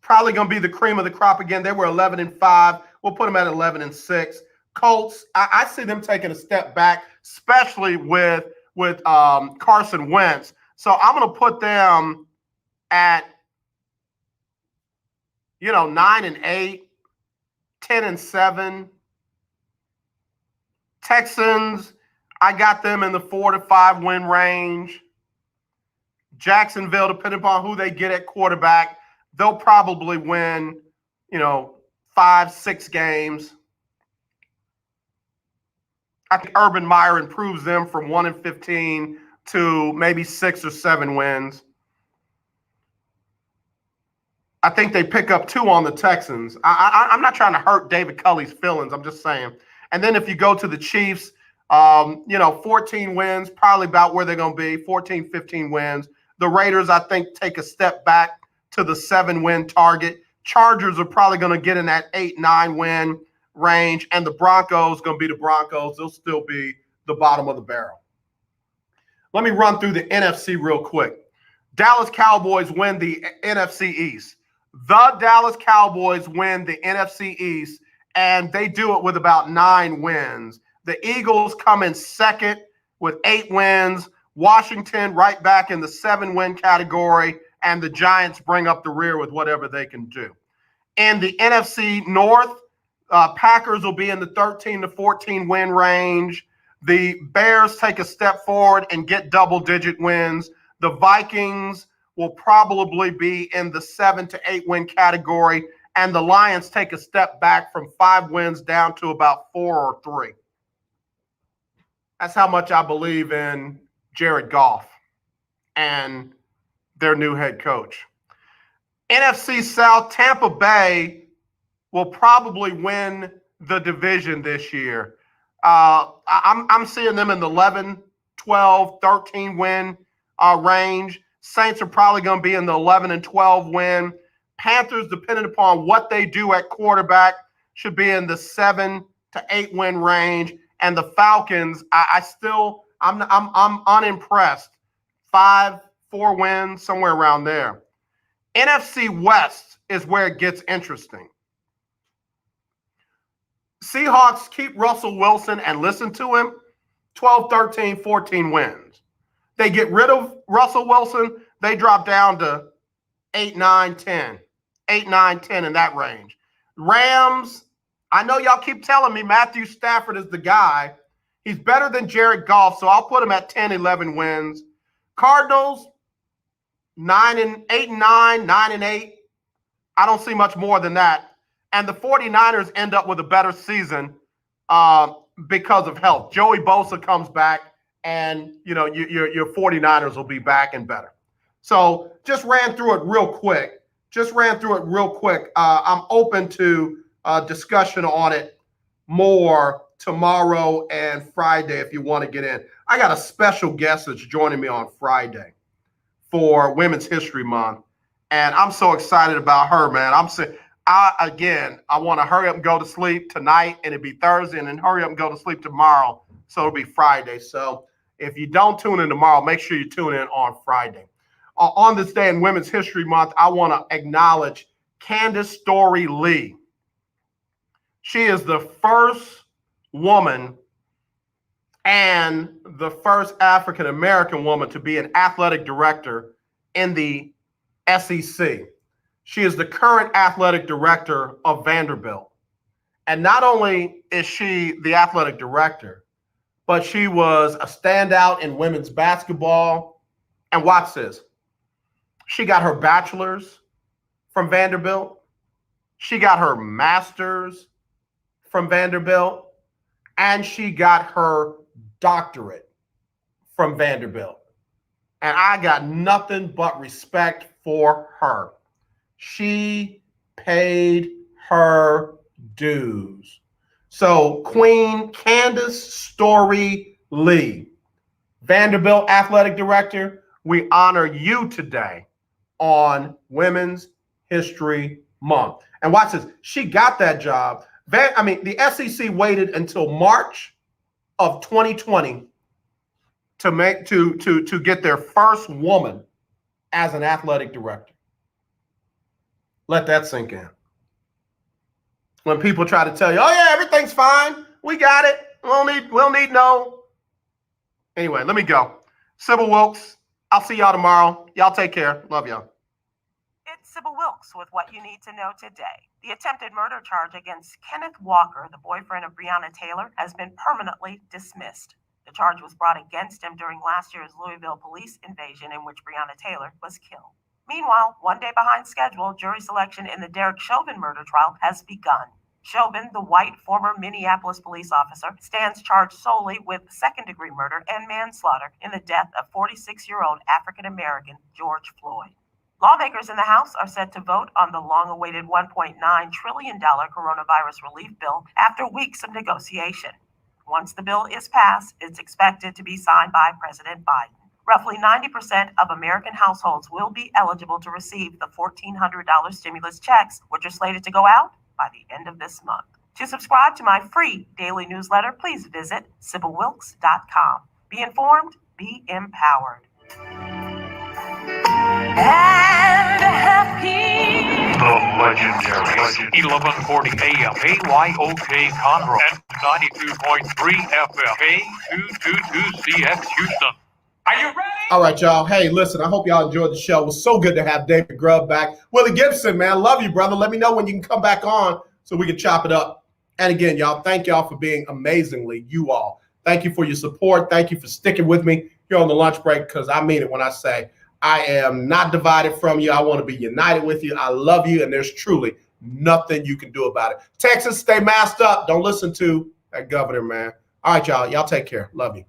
Speaker 3: probably going to be the cream of the crop again. They were 11-5. We'll put them at 11-6. Colts, I see them taking a step back, especially with Carson Wentz. So I'm going to put them at 9-8, 10-7. Texans, I got them in the 4-5 win range. Jacksonville, depending upon who they get at quarterback, they'll probably win, 5-6 games. I think Urban Meyer improves them from 1-15 to maybe 6 or 7 wins. I think they pick up 2 on the Texans. I'm not trying to hurt David Culley's feelings. I'm just saying. And then if you go to the Chiefs, 14 wins, probably about where they're going to be, 14, 15 wins. The Raiders, I think, take a step back to the 7-win target. Chargers are probably going to get in that 8-9 win range. And the Broncos going to be the Broncos. They'll still be the bottom of the barrel. Let me run through the NFC real quick. Dallas Cowboys win the NFC East. The Dallas Cowboys win the NFC East, and they do it with about 9 wins. The Eagles come in second with 8 wins. Washington right back in the 7-win category, and the Giants bring up the rear with whatever they can do. In the NFC North, Packers will be in the 13 to 14 win range. The Bears take a step forward and get double-digit wins. The Vikings will probably be in the 7 to 8 win category, and the Lions take a step back from 5 wins down to about 4 or 3. That's how much I believe in Jared Goff and their new head coach. NFC South, Tampa Bay will probably win the division this year. I'm seeing them in the 11, 12, 13 win range. Saints are probably going to be in the 11 and 12 win. Panthers, depending upon what they do at quarterback, should be in the 7 to 8 win range. And the Falcons, I'm unimpressed. 5, 4 wins, somewhere around there. NFC West is where it gets interesting. Seahawks keep Russell Wilson and listen to him. 12, 13, 14 wins. They get rid of Russell Wilson, they drop down to 8, 9, 10. 8, 9, 10 in that range. Rams, I know y'all keep telling me Matthew Stafford is the guy. He's better than Jared Goff, so I'll put him at 10, 11 wins. Cardinals, 8 and 9, 9 and 8. I don't see much more than that. And the 49ers end up with a better season because of health. Joey Bosa comes back, and your 49ers will be back and better. So just ran through it real quick. I'm open to discussion on it more tomorrow and Friday if you want to get in. I got a special guest that's joining me on Friday for Women's History Month, and I'm so excited about her, man. I want to hurry up and go to sleep tonight, and it'd be Thursday, and then hurry up and go to sleep tomorrow, so it'll be Friday. So if you don't tune in tomorrow, make sure you tune in on Friday. On this day in Women's History Month, I want to acknowledge Candace Storey Lee. She is the first woman and the first African-American woman to be an athletic director in the SEC. She is the current athletic director of Vanderbilt. And not only is she the athletic director, but she was a standout in women's basketball. And watch this. She got her bachelor's from Vanderbilt. She got her master's from Vanderbilt. And she got her doctorate from Vanderbilt. And I got nothing but respect for her. She paid her dues. So Queen Candace Storey Lee, Vanderbilt Athletic Director, we honor you today on Women's History Month. And watch this. She got that job. The SEC waited until March of 2020 to get their first woman as an athletic director. Let that sink in. When people try to tell you, oh yeah, everything's fine, we got it, we'll need no. Anyway, let me go. Sybil Wilkes, I'll see y'all tomorrow. Y'all take care. Love y'all.
Speaker 2: It's Sybil Wilkes with what you need to know today. The attempted murder charge against Kenneth Walker, the boyfriend of Breonna Taylor, has been permanently dismissed. The charge was brought against him during last year's Louisville police invasion in which Breonna Taylor was killed. Meanwhile, one day behind schedule, jury selection in the Derek Chauvin murder trial has begun. Chauvin, the white former Minneapolis police officer, stands charged solely with second-degree murder and manslaughter in the death of 46-year-old African-American George Floyd. Lawmakers in the House are set to vote on the long-awaited $1.9 trillion coronavirus relief bill after weeks of negotiation. Once the bill is passed, it's expected to be signed by President Biden. Roughly 90% of American households will be eligible to receive the $1,400 stimulus checks, which are slated to go out by the end of this month. To subscribe to my free daily newsletter, please visit SibylWilkes.com. Be informed, be empowered. And happy.
Speaker 1: The legendary 1140 AM KYOK Conroe and 92.3 FM K222CX Houston. Are you ready?
Speaker 3: All right, y'all. Hey, listen, I hope y'all enjoyed the show. It was so good to have David Grub back. Willie Gibson, man, love you, brother. Let me know when you can come back on so we can chop it up. And again, y'all, thank y'all for being amazingly you all. Thank you for your support. Thank you for sticking with me here on the lunch break, because I mean it when I say I am not divided from you. I want to be united with you. I love you, and there's truly nothing you can do about it. Texas, stay masked up. Don't listen to that governor, man. All right, y'all. Y'all take care. Love you.